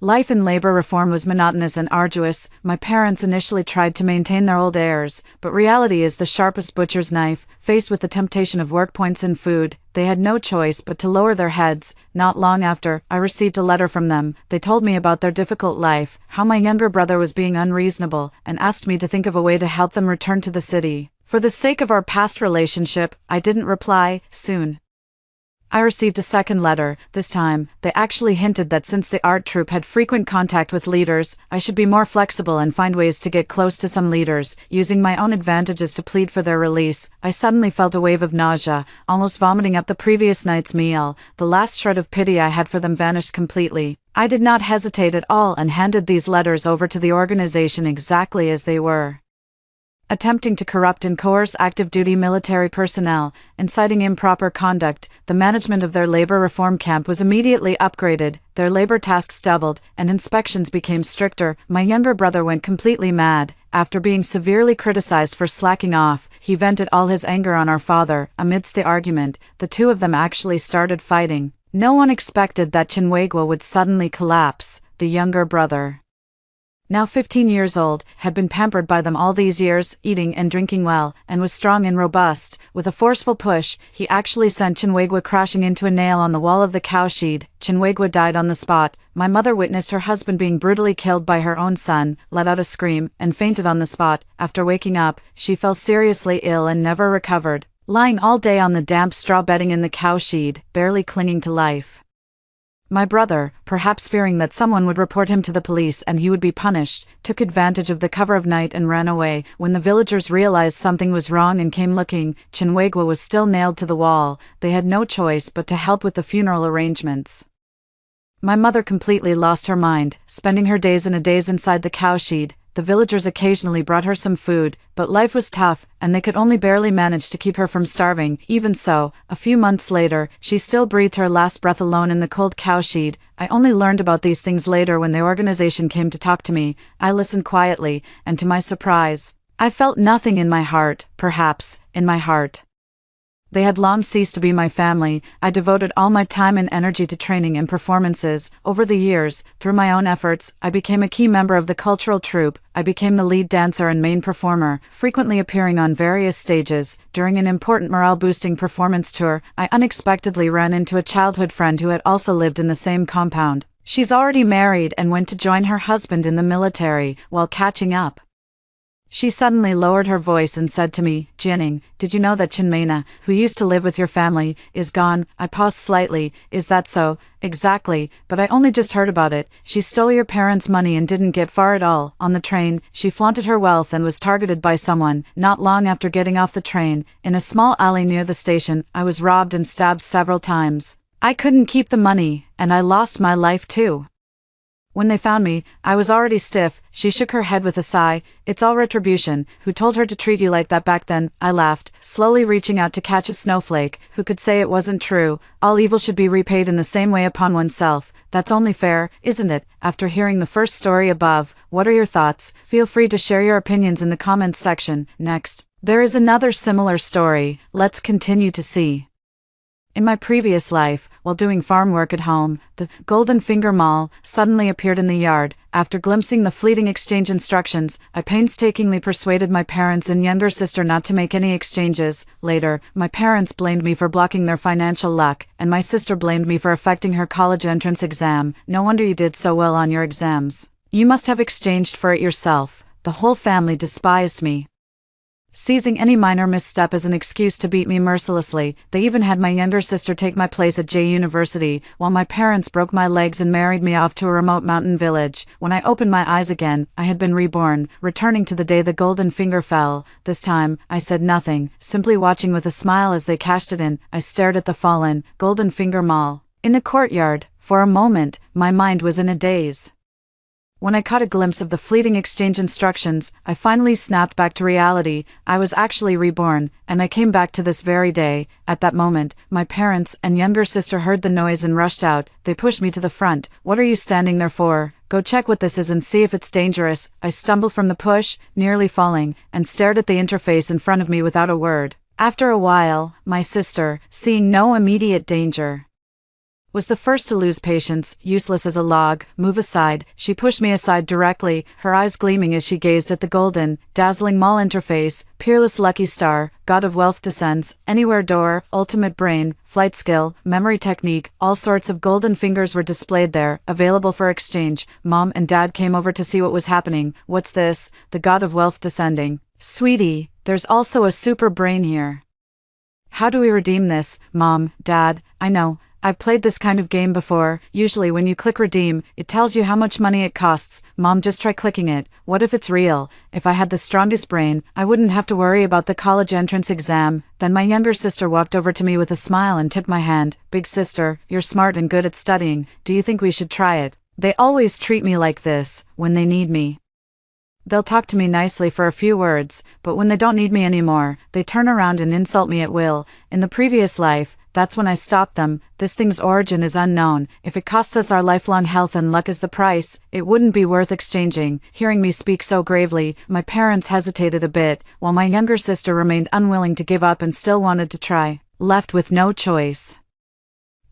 Life in labor reform was monotonous and arduous. My parents initially tried to maintain their old airs, but reality is the sharpest butcher's knife. Faced with the temptation of work points and food, they had no choice but to lower their heads. Not long after, I received a letter from them. They told me about their difficult life, how my younger brother was being unreasonable, and asked me to think of a way to help them return to the city. For the sake of our past relationship, I didn't reply. Soon I received a second letter. This time, they actually hinted that since the art troupe had frequent contact with leaders, I should be more flexible and find ways to get close to some leaders, using my own advantages to plead for their release. I suddenly felt a wave of nausea, almost vomiting up the previous night's meal. The last shred of pity I had for them vanished completely. I did not hesitate at all and handed these letters over to the organization exactly as they were. Attempting to corrupt and coerce active-duty military personnel, inciting improper conduct, the management of their labor reform camp was immediately upgraded, their labor tasks doubled, and inspections became stricter. My younger brother went completely mad. After being severely criticized for slacking off, he vented all his anger on our father. Amidst the argument, the two of them actually started fighting. No one expected that Chinwagwa would suddenly collapse. The younger brother, now 15 years old, had been pampered by them all these years, eating and drinking well, and was strong and robust. With a forceful push, he actually sent Chinwagwa crashing into a nail on the wall of the cowshed. Chinwagwa died on the spot. My mother witnessed her husband being brutally killed by her own son, let out a scream, and fainted on the spot. After waking up, she fell seriously ill and never recovered, lying all day on the damp straw bedding in the cowshed, barely clinging to life. My brother, perhaps fearing that someone would report him to the police and he would be punished, took advantage of the cover of night and ran away. When the villagers realized something was wrong and came looking, Chinwagwa was still nailed to the wall. They had no choice but to help with the funeral arrangements. My mother completely lost her mind, spending her days and a days inside the cowshed. The villagers occasionally brought her some food, but life was tough, and they could only barely manage to keep her from starving. Even so, a few months later, she still breathed her last breath alone in the cold cowshed. I only learned about these things later when the organization came to talk to me. I listened quietly, and to my surprise, I felt nothing in my heart. Perhaps, in my heart, they had long ceased to be my family. I devoted all my time and energy to training and performances. Over the years, through my own efforts, I became a key member of the cultural troupe. I became the lead dancer and main performer, frequently appearing on various stages. During an important morale-boosting performance tour, I unexpectedly ran into a childhood friend who had also lived in the same compound. She's already married and went to join her husband in the military. While catching up, she suddenly lowered her voice and said to me, "Jining, did you know that Chinmena, who used to live with your family, is gone?" I paused slightly. "Is that so?" "Exactly, but I only just heard about it. She stole your parents' money and didn't get far at all. On the train, she flaunted her wealth and was targeted by someone. Not long after getting off the train, in a small alley near the station, I was robbed and stabbed several times. I couldn't keep the money, and I lost my life too. When they found me, I was already stiff." She shook her head with a sigh. "It's all retribution. Who told her to treat you like that back then?" I laughed, slowly reaching out to catch a snowflake. Who could say it wasn't true? All evil should be repaid in the same way upon oneself. That's only fair, isn't it? After hearing the first story above, what are your thoughts? Feel free to share your opinions in the comments section. Next, there is another similar story. Let's continue to see. In my previous life, while doing farm work at home, the Golden Finger Mall suddenly appeared in the yard. After glimpsing the fleeting exchange instructions, I painstakingly persuaded my parents and younger sister not to make any exchanges. Later, my parents blamed me for blocking their financial luck, and my sister blamed me for affecting her college entrance exam. "No wonder you did so well on your exams. You must have exchanged for it yourself." The whole family despised me, seizing any minor misstep as an excuse to beat me mercilessly. They even had my younger sister take my place at J University, while my parents broke my legs and married me off to a remote mountain village. When I opened my eyes again, I had been reborn, returning to the day the golden finger fell. This time, I said nothing, simply watching with a smile as they cashed it in. I stared at the fallen Golden Finger Mall in the courtyard. For a moment, my mind was in a daze. When I caught a glimpse of the fleeting exchange instructions, I finally snapped back to reality. I was actually reborn, and I came back to this very day. At that moment, my parents and younger sister heard the noise and rushed out. They pushed me to the front. "What are you standing there for? Go check what this is and see if it's dangerous." I stumbled from the push, nearly falling, and stared at the interface in front of me without a word. After a while, my sister, seeing no immediate danger, Was the first to lose patience, useless as a log. Move aside. She pushed me aside directly, her eyes gleaming as she gazed at the golden, dazzling mall interface. Peerless lucky star, god of wealth descends, anywhere door, ultimate brain, flight skill, memory technique, all sorts of golden fingers were displayed there, available for exchange. Mom and Dad came over to see what was happening. What's this? The god of wealth descending. Sweetie, there's also a super brain here. How do we redeem this? Mom, Dad, I know. I've played this kind of game before. Usually when you click redeem, it tells you how much money it costs. Mom, just try clicking it. What if it's real? If I had the strongest brain, I wouldn't have to worry about the college entrance exam. Then my younger sister walked over to me with a smile and tipped my hand. Big sister, you're smart and good at studying. Do you think we should try it? They always treat me like this, when they need me. They'll talk to me nicely for a few words, but when they don't need me anymore, they turn around and insult me at will. In the previous life, that's when I stopped them. This thing's origin is unknown. If it costs us our lifelong health and luck as the price, it wouldn't be worth exchanging. Hearing me speak so gravely, my parents hesitated a bit, while my younger sister remained unwilling to give up and still wanted to try. Left with no choice,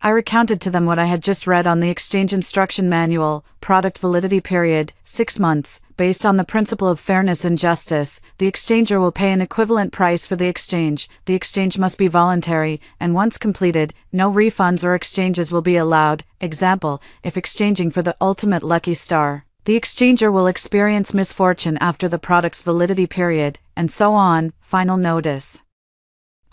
I recounted to them what I had just read on the exchange instruction manual. Product validity period, 6 months. Based on the principle of fairness and justice, the exchanger will pay an equivalent price for the exchange. The exchange must be voluntary, and once completed, no refunds or exchanges will be allowed. Example, if exchanging for the ultimate lucky star, the exchanger will experience misfortune after the product's validity period, and so on. Final notice.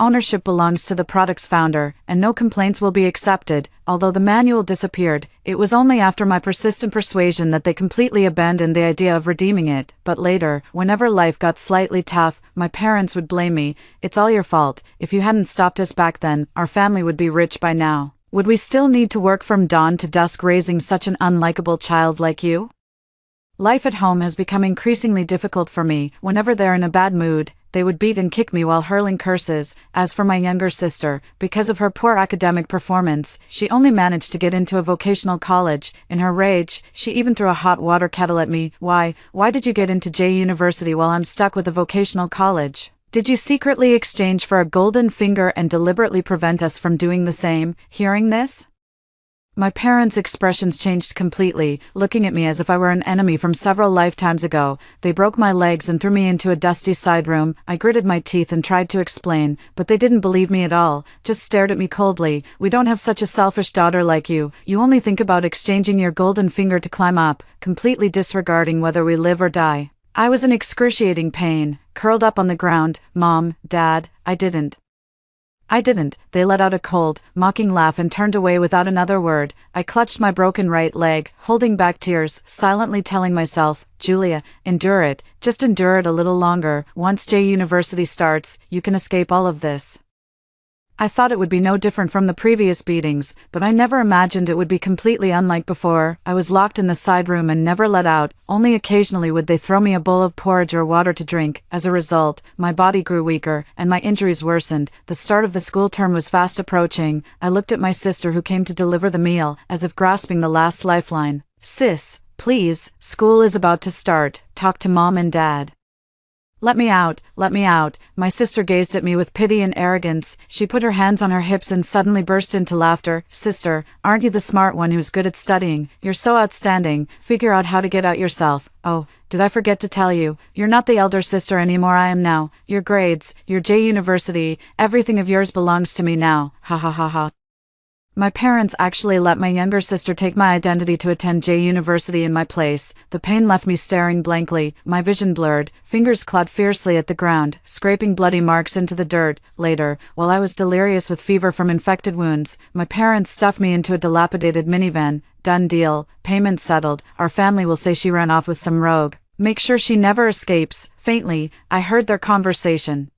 Ownership belongs to the product's founder, and no complaints will be accepted. Although the manual disappeared, it was only after my persistent persuasion that they completely abandoned the idea of redeeming it. But later, whenever life got slightly tough, my parents would blame me. It's all your fault. If you hadn't stopped us back then, our family would be rich by now. Would we still need to work from dawn to dusk raising such an unlikable child like you? Life at home has become increasingly difficult for me. Whenever they're in a bad mood, they would beat and kick me while hurling curses. As for my younger sister, because of her poor academic performance, she only managed to get into a vocational college. In her rage, she even threw a hot water kettle at me. Why did you get into J University while I'm stuck with a vocational college? Did you secretly exchange for a golden finger and deliberately prevent us from doing the same? Hearing this, my parents' expressions changed completely, looking at me as if I were an enemy from several lifetimes ago. They broke my legs and threw me into a dusty side room. I gritted my teeth and tried to explain, but they didn't believe me at all, just stared at me coldly. We don't have such a selfish daughter like you. You only think about exchanging your golden finger to climb up, completely disregarding whether we live or die. I was in excruciating pain, curled up on the ground. Mom, Dad, I didn't. They let out a cold, mocking laugh and turned away without another word. I clutched my broken right leg, holding back tears, silently telling myself, Julia, endure it, just endure it a little longer. Once J University starts, you can escape all of this. I thought it would be no different from the previous beatings, but I never imagined it would be completely unlike before. I was locked in the side room and never let out. Only occasionally would they throw me a bowl of porridge or water to drink. As a result, my body grew weaker, and my injuries worsened. The start of the school term was fast approaching. I looked at my sister who came to deliver the meal, as if grasping the last lifeline. Sis, please, school is about to start. Talk to Mom and Dad. Let me out, let me out. My sister gazed at me with pity and arrogance. She put her hands on her hips and suddenly burst into laughter. Sister, aren't you the smart one who's good at studying? You're so outstanding. Figure out how to get out yourself. Oh, did I forget to tell you? You're not the elder sister anymore. I am now. Your grades, your J University, everything of yours belongs to me now. Ha ha ha ha. My parents actually let my younger sister take my identity to attend J University in my place. The pain left me staring blankly, my vision blurred, fingers clawed fiercely at the ground, scraping bloody marks into the dirt. Later, while I was delirious with fever from infected wounds, my parents stuffed me into a dilapidated minivan. Done deal, payment settled. Our family will say she ran off with some rogue. Make sure she never escapes. Faintly, I heard their conversation.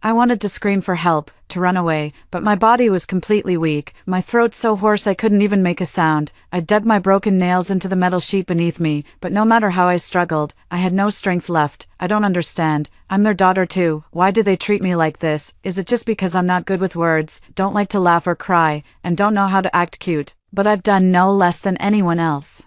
I wanted to scream for help, to run away, but my body was completely weak, my throat so hoarse I couldn't even make a sound. I dug my broken nails into the metal sheet beneath me, but no matter how I struggled, I had no strength left. I don't understand. I'm their daughter too. Why do they treat me like this? Is it just because I'm not good with words, don't like to laugh or cry, and don't know how to act cute? But I've done no less than anyone else.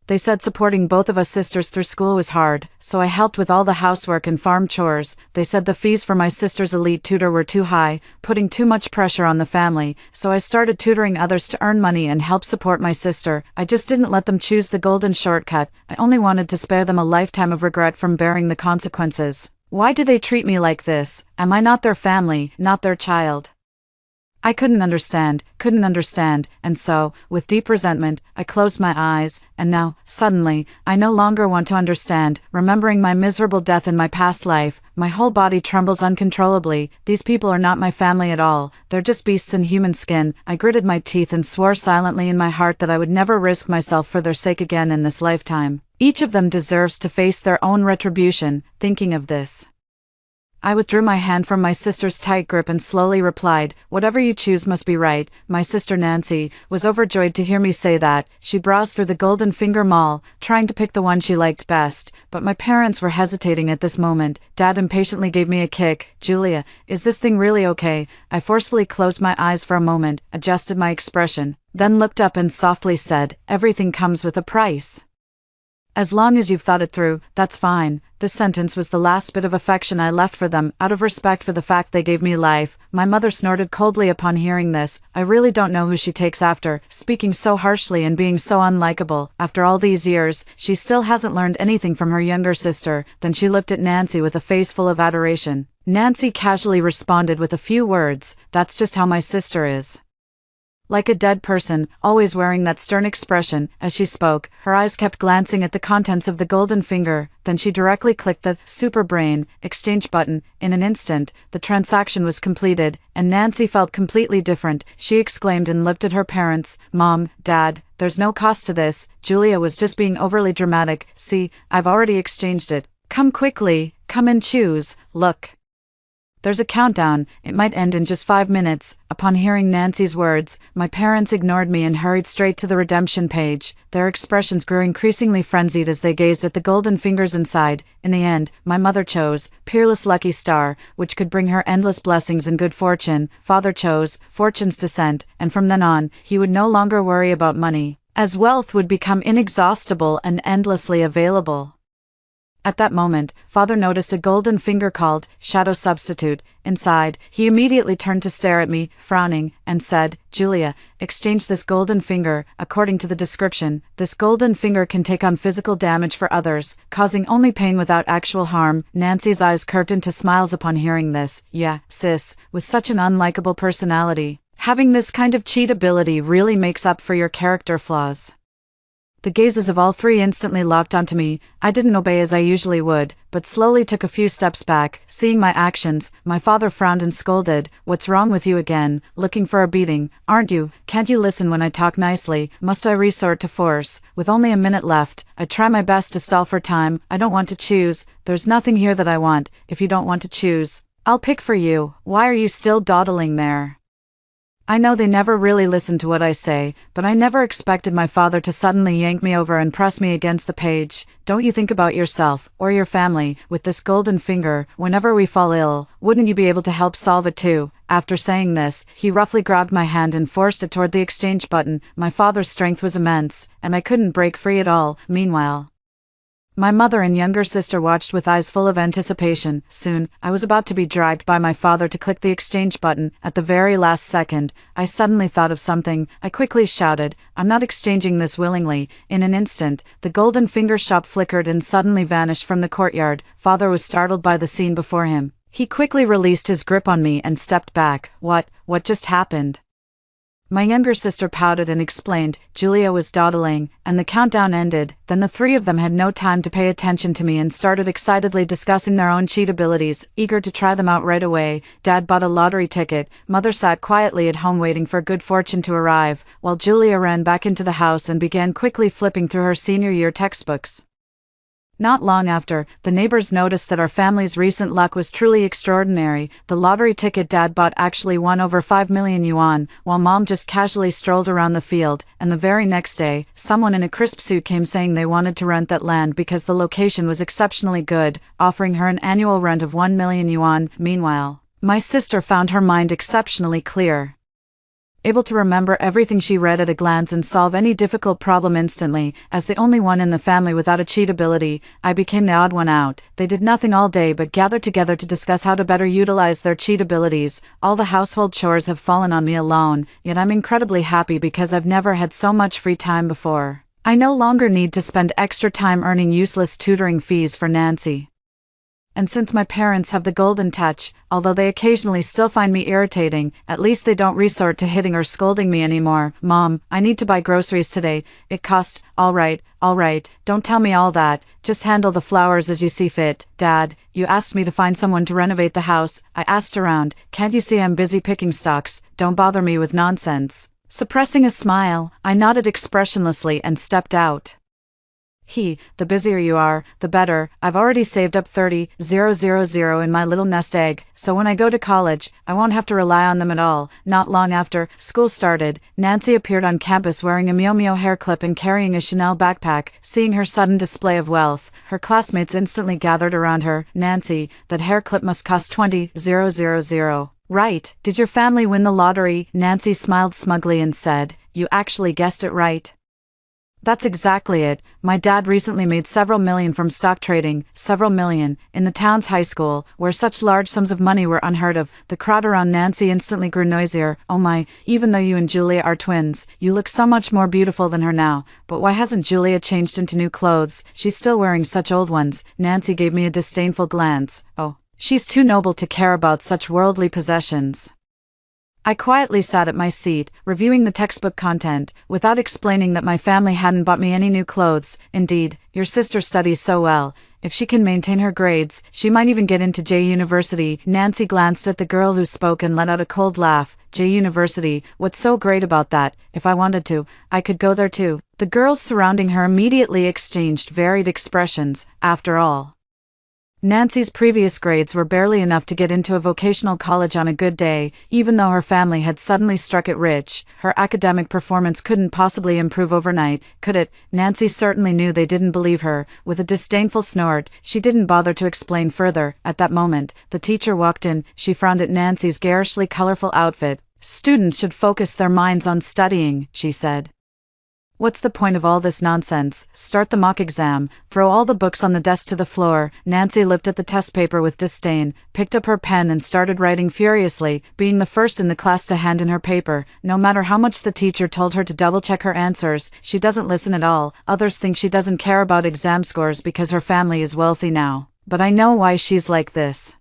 They said supporting both of us sisters through school was hard, so I helped with all the housework and farm chores. They said the fees for my sister's elite tutor were too high, putting too much pressure on the family, so I started tutoring others to earn money and help support my sister. I just didn't let them choose the golden shortcut. I only wanted to spare them a lifetime of regret from bearing the consequences. Why do they treat me like this? Am I not their family, not their child? I couldn't understand, and so, with deep resentment, I closed my eyes, and now, suddenly, I no longer want to understand. Remembering my miserable death in my past life, my whole body trembles uncontrollably. These people are not my family at all, they're just beasts in human skin. I gritted my teeth and swore silently in my heart that I would never risk myself for their sake again in this lifetime. Each of them deserves to face their own retribution. Thinking of this, I withdrew my hand from my sister's tight grip and slowly replied, "Whatever you choose must be right." My sister Nancy was overjoyed to hear me say that. She browsed through the Golden Finger Mall, trying to pick the one she liked best, but my parents were hesitating at this moment. Dad impatiently gave me a kick. "Julia, is this thing really okay?" I forcefully closed my eyes for a moment, adjusted my expression, then looked up and softly said, "Everything comes with a price. As long as you've thought it through, that's fine." This sentence was the last bit of affection I left for them, out of respect for the fact they gave me life. My mother snorted coldly upon hearing this. I really don't know who she takes after, speaking so harshly and being so unlikable. After all these years, she still hasn't learned anything from her younger sister. Then she looked at Nancy with a face full of adoration. Nancy casually responded with a few words, "That's just how my sister is." Like a dead person, always wearing that stern expression. As she spoke, her eyes kept glancing at the contents of the golden finger, then she directly clicked the Super Brain exchange button. In an instant, the transaction was completed, and Nancy felt completely different. She exclaimed and looked at her parents. "Mom, Dad, there's no cost to this. Julia was just being overly dramatic. See, I've already exchanged it. Come quickly, come and choose. Look. There's a countdown, it might end in just 5 minutes." Upon hearing Nancy's words, my parents ignored me and hurried straight to the redemption page. Their expressions grew increasingly frenzied as they gazed at the golden fingers inside. In the end, my mother chose Peerless Lucky Star, which could bring her endless blessings and good fortune. Father chose Fortune's Descent, and from then on, he would no longer worry about money, as wealth would become inexhaustible and endlessly available. At that moment, Father noticed a golden finger called Shadow Substitute. Inside, he immediately turned to stare at me, frowning, and said, "Julia, exchange this golden finger." According to the description, this golden finger can take on physical damage for others, causing only pain without actual harm. Nancy's eyes curved into smiles upon hearing this. "Yeah, sis, with such an unlikable personality, having this kind of cheat ability really makes up for your character flaws." The gazes of all three instantly locked onto me. I didn't obey as I usually would, but slowly took a few steps back. Seeing my actions, my father frowned and scolded. "What's wrong with you again? Looking for a beating, aren't you? Can't you listen when I talk nicely? Must I resort to force?" With only a minute left, I try my best to stall for time. "I don't want to choose. There's nothing here that I want. If you don't want to choose, I'll pick for you. Why are you still dawdling there?" I know they never really listen to what I say, but I never expected my father to suddenly yank me over and press me against the page. "Don't you think about yourself, or your family, with this golden finger? Whenever we fall ill, wouldn't you be able to help solve it too?" After saying this, he roughly grabbed my hand and forced it toward the exchange button. My father's strength was immense, and I couldn't break free at all. Meanwhile, my mother and younger sister watched with eyes full of anticipation. Soon, I was about to be dragged by my father to click the exchange button. At the very last second, I suddenly thought of something. I quickly shouted, "I'm not exchanging this willingly." In an instant, the golden finger shop flickered and suddenly vanished from the courtyard. Father was startled by the scene before him. He quickly released his grip on me and stepped back. What just happened?" My younger sister pouted and explained. Julia was dawdling, and the countdown ended. Then the three of them had no time to pay attention to me and started excitedly discussing their own cheat abilities, eager to try them out right away. Dad bought a lottery ticket. Mother sat quietly at home waiting for good fortune to arrive, while Julia ran back into the house and began quickly flipping through her senior year textbooks. Not long after, the neighbors noticed that our family's recent luck was truly extraordinary. The lottery ticket Dad bought actually won over 5 million yuan, while Mom just casually strolled around the field, and the very next day, someone in a crisp suit came saying they wanted to rent that land because the location was exceptionally good, offering her an annual rent of 1 million yuan. Meanwhile, my sister found her mind exceptionally clear. able to remember everything she read at a glance and solve any difficult problem instantly. As the only one in the family without a cheat ability, I became the odd one out. They did nothing all day but gather together to discuss how to better utilize their cheat abilities. All the household chores have fallen on me alone, yet I'm incredibly happy because I've never had so much free time before. I no longer need to spend extra time earning useless tutoring fees for Nancy. And since my parents have the golden touch, although they occasionally still find me irritating, at least they don't resort to hitting or scolding me anymore. Mom, I need to buy groceries today. It cost. All right, don't tell me all that. Just handle the flowers as you see fit. Dad, you asked me to find someone to renovate the house. I asked around. Can't you see I'm busy picking stocks? Don't bother me with nonsense. Suppressing a smile, I nodded expressionlessly and stepped out. The busier you are, the better. I've already saved up 30,000 in my little nest egg, so when I go to college, I won't have to rely on them at all. Not long after school started, Nancy appeared on campus wearing a Meow Meow hair clip and carrying a Chanel backpack. Seeing her sudden display of wealth, her classmates instantly gathered around her. Nancy, that hair clip must cost 20,000. Right, did your family win the lottery? Nancy smiled smugly and said, you actually guessed it right. That's exactly it. My dad recently made several million from stock trading, in the town's high school, where such large sums of money were unheard of. The crowd around Nancy instantly grew noisier. Oh my, even though you and Julia are twins, you look so much more beautiful than her now. But why hasn't Julia changed into new clothes? She's still wearing such old ones. Nancy gave me a disdainful glance. Oh, she's too noble to care about such worldly possessions. I quietly sat at my seat, reviewing the textbook content, without explaining that my family hadn't bought me any new clothes. Indeed, your sister studies so well. If she can maintain her grades, she might even get into J University. Nancy glanced at the girl who spoke and let out a cold laugh. J University, what's so great about that? If I wanted to, I could go there too. The girls surrounding her immediately exchanged varied expressions. After all, Nancy's previous grades were barely enough to get into a vocational college on a good day. Even though her family had suddenly struck it rich, her academic performance couldn't possibly improve overnight, could it? Nancy certainly knew they didn't believe her. With a disdainful snort, she didn't bother to explain further. At that moment, the teacher walked in. She frowned at Nancy's garishly colorful outfit. Students should focus their minds on studying, she said. What's the point of all this nonsense? Start the mock exam. Throw all the books on the desk to the floor. Nancy looked at the test paper with disdain, picked up her pen and started writing furiously, being the first in the class to hand in her paper. No matter how much the teacher told her to double-check her answers, she doesn't listen at all. Others think she doesn't care about exam scores because her family is wealthy now. But I know why she's like this.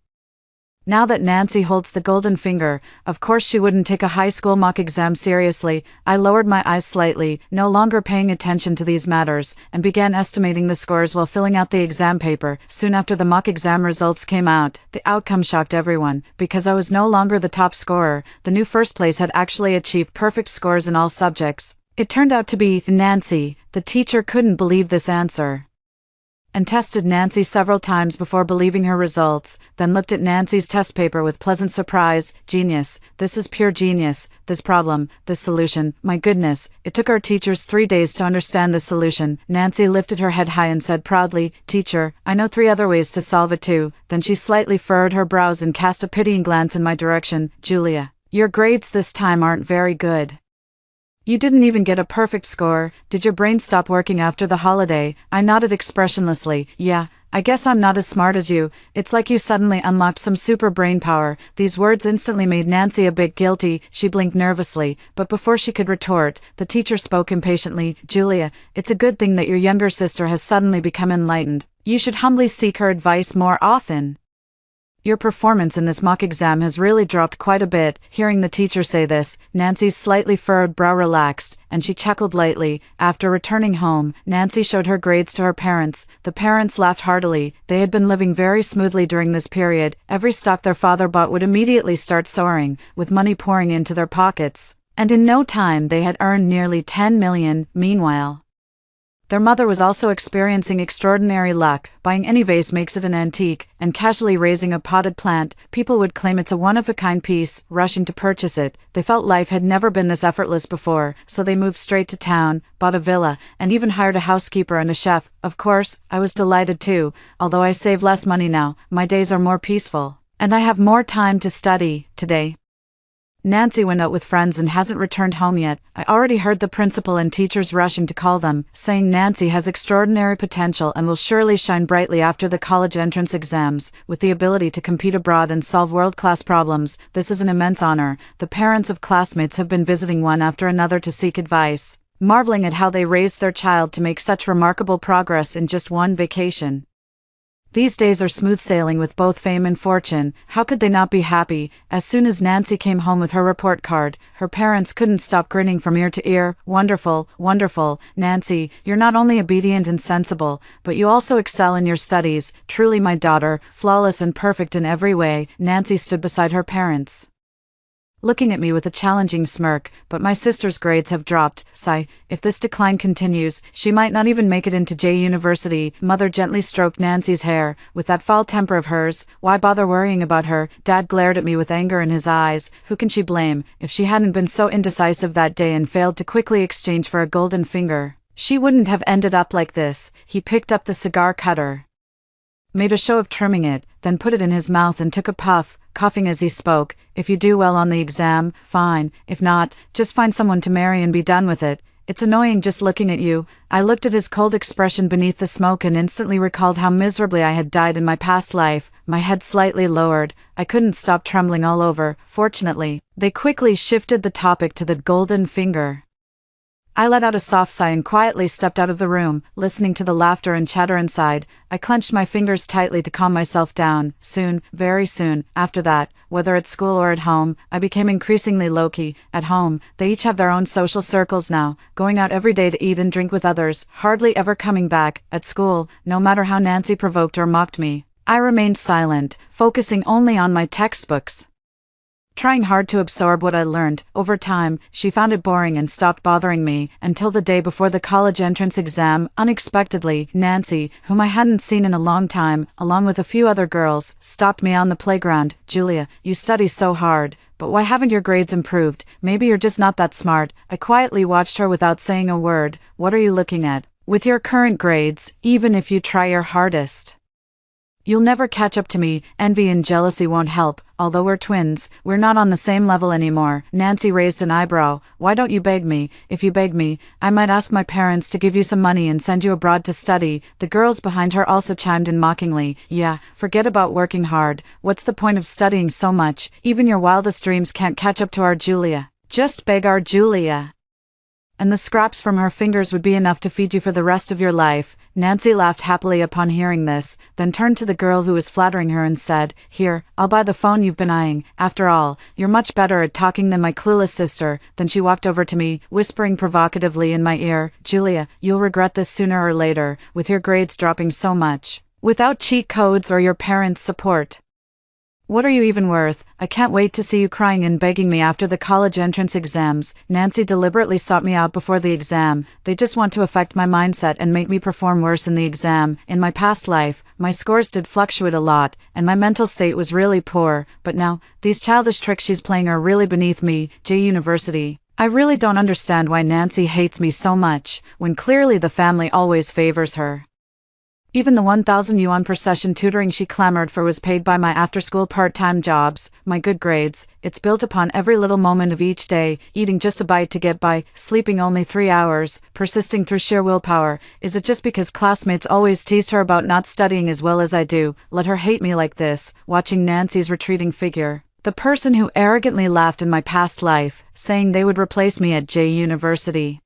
Now that Nancy holds the golden finger, of course she wouldn't take a high school mock exam seriously. I lowered my eyes slightly, no longer paying attention to these matters, and began estimating the scores while filling out the exam paper. Soon after the mock exam results came out, the outcome shocked everyone. Because I was no longer the top scorer, the new first place had actually achieved perfect scores in all subjects. It turned out to be Nancy. The teacher couldn't believe this answer, and tested Nancy several times before believing her results, then looked at Nancy's test paper with pleasant surprise. Genius. This is pure genius. This problem, this solution, my goodness, it took our teachers 3 days to understand this solution. Nancy lifted her head high and said proudly, Teacher, I know 3 other ways to solve it too. Then she slightly furrowed her brows and cast a pitying glance in my direction. Julia, your grades this time aren't very good. You didn't even get a perfect score. Did your brain stop working after the holiday? I nodded expressionlessly. Yeah, I guess I'm not as smart as you. It's like you suddenly unlocked some super brain power. These words instantly made Nancy a bit guilty. She blinked nervously, but before she could retort, the teacher spoke impatiently. Julia, it's a good thing that your younger sister has suddenly become enlightened. You should humbly seek her advice more often. Your performance in this mock exam has really dropped quite a bit. Hearing the teacher say this, Nancy's slightly furrowed brow relaxed, and she chuckled lightly. After returning home, Nancy showed her grades to her parents. The parents laughed heartily. They had been living very smoothly during this period. Every stock their father bought would immediately start soaring, with money pouring into their pockets. And in no time they had earned nearly 10 million. Meanwhile, their mother was also experiencing extraordinary luck. Buying any vase makes it an antique, and casually raising a potted plant, people would claim it's a one-of-a-kind piece, rushing to purchase it. They felt life had never been this effortless before, so they moved straight to town, bought a villa, and even hired a housekeeper and a chef. Of course, I was delighted too. Although I save less money now, my days are more peaceful, and I have more time to study. Today, Nancy went out with friends and hasn't returned home yet. I already heard the principal and teachers rushing to call them, saying Nancy has extraordinary potential and will surely shine brightly after the college entrance exams, with the ability to compete abroad and solve world-class problems. This is an immense honor. The parents of classmates have been visiting one after another to seek advice, marveling at how they raised their child to make such remarkable progress in just one vacation. These days are smooth sailing with both fame and fortune. How could they not be happy? As soon as Nancy came home with her report card, her parents couldn't stop grinning from ear to ear. Wonderful, wonderful, Nancy, you're not only obedient and sensible, but you also excel in your studies. Truly my daughter, flawless and perfect in every way. Nancy stood beside her parents, looking at me with a challenging smirk. But my sister's grades have dropped. Sigh, if this decline continues, she might not even make it into J University. Mother gently stroked Nancy's hair. With that foul temper of hers, why bother worrying about her? Dad glared at me with anger in his eyes. Who can she blame? If she hadn't been so indecisive that day and failed to quickly exchange for a golden finger, she wouldn't have ended up like this. He picked up the cigar cutter, made a show of trimming it, then put it in his mouth and took a puff, coughing as he spoke. If you do well on the exam, fine. If not, just find someone to marry and be done with it. It's annoying just looking at you. I looked at his cold expression beneath the smoke and instantly recalled how miserably I had died in my past life. My head slightly lowered. I couldn't stop trembling all over. Fortunately, they quickly shifted the topic to the golden finger. I let out a soft sigh and quietly stepped out of the room, listening to the laughter and chatter inside. I clenched my fingers tightly to calm myself down. Soon, very soon, after that, whether at school or at home, I became increasingly low-key. At home, they each have their own social circles now, going out every day to eat and drink with others, hardly ever coming back. At school, no matter how Nancy provoked or mocked me, I remained silent, focusing only on my textbooks, trying hard to absorb what I learned. Over time, she found it boring and stopped bothering me, until the day before the college entrance exam. Unexpectedly, Nancy, whom I hadn't seen in a long time, along with a few other girls, stopped me on the playground. Julia, you study so hard, but why haven't your grades improved? Maybe you're just not that smart. I quietly watched her without saying a word. What are you looking at? With your current grades, even if you try your hardest, you'll never catch up to me. Envy and jealousy won't help. Although we're twins, we're not on the same level anymore. Nancy raised an eyebrow. Why don't you beg me? If you beg me, I might ask my parents to give you some money and send you abroad to study. The girls behind her also chimed in mockingly. Yeah, forget about working hard. What's the point of studying so much? Even your wildest dreams can't catch up to our Julia. Just beg our Julia, and the scraps from her fingers would be enough to feed you for the rest of your life. Nancy laughed happily upon hearing this, then turned to the girl who was flattering her and said, Here, I'll buy the phone you've been eyeing. After all, you're much better at talking than my clueless sister. Then she walked over to me, whispering provocatively in my ear, Julia, you'll regret this sooner or later, with your grades dropping so much, without cheat codes or your parents' support. What are you even worth? I can't wait to see you crying and begging me after the college entrance exams. Nancy deliberately sought me out before the exam. They just want to affect my mindset and make me perform worse in the exam. In my past life, my scores did fluctuate a lot, and my mental state was really poor. But now, these childish tricks she's playing are really beneath me. J University. I really don't understand why Nancy hates me so much, when clearly the family always favors her. Even the 1,000 yuan per session tutoring she clamored for was paid by my after-school part-time jobs. My good grades, it's built upon every little moment of each day, eating just a bite to get by, sleeping only 3 hours, persisting through sheer willpower. Is it just because classmates always teased her about not studying as well as I do? Let her hate me like this. Watching Nancy's retreating figure, the person who arrogantly laughed in my past life, saying they would replace me at J University,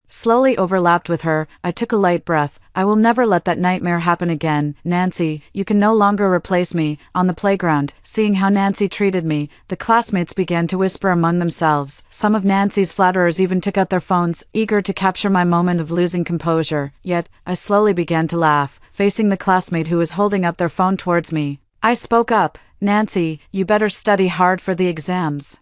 slowly overlapped with her. I took a light breath. I will never let that nightmare happen again. Nancy, you can no longer replace me. On the playground, seeing how Nancy treated me, the classmates began to whisper among themselves. Some of Nancy's flatterers even took out their phones, eager to capture my moment of losing composure. Yet, I slowly began to laugh, facing the classmate who was holding up their phone towards me. I spoke up. Nancy, you better study hard for the exams.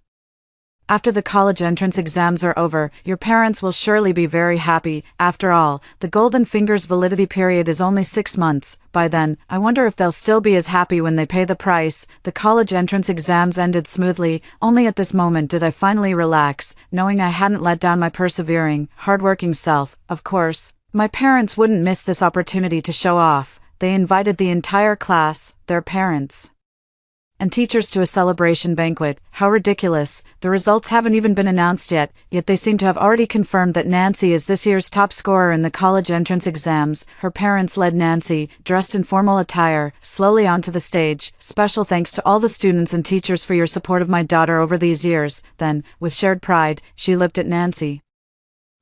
After the college entrance exams are over, your parents will surely be very happy. After all, the Golden Finger's validity period is only 6 months. By then, I wonder if they'll still be as happy when they pay the price. The college entrance exams ended smoothly. Only at this moment did I finally relax, knowing I hadn't let down my persevering, hardworking self. Of course, my parents wouldn't miss this opportunity to show off. They invited the entire class, their parents, And teachers to a celebration banquet. How ridiculous. The results haven't even been announced yet they seem to have already confirmed that Nancy is this year's top scorer in the college entrance exams. Her parents led Nancy, dressed in formal attire, slowly onto the stage. Special thanks to all the students and teachers for your support of my daughter over these years. Then, with shared pride, she looked at Nancy.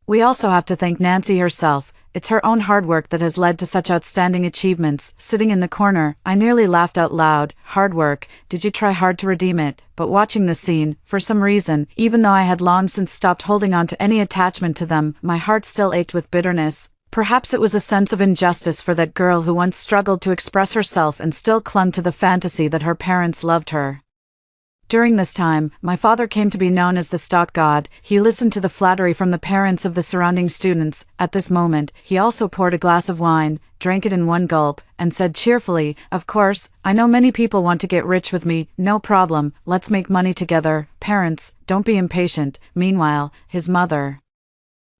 We also have to thank Nancy herself. It's her own hard work that has led to such outstanding achievements. Sitting in the corner, I nearly laughed out loud. Hard work. Did you try hard to redeem it? But watching the scene, for some reason, even though I had long since stopped holding on to any attachment to them, my heart still ached with bitterness. Perhaps it was a sense of injustice for that girl who once struggled to express herself and still clung to the fantasy that her parents loved her. During this time, my father came to be known as the stock god. He listened to the flattery from the parents of the surrounding students. At this moment, he also poured a glass of wine, drank it in one gulp, and said cheerfully, "Of course, I know many people want to get rich with me. No problem, let's make money together. Parents, don't be impatient." Meanwhile, his mother,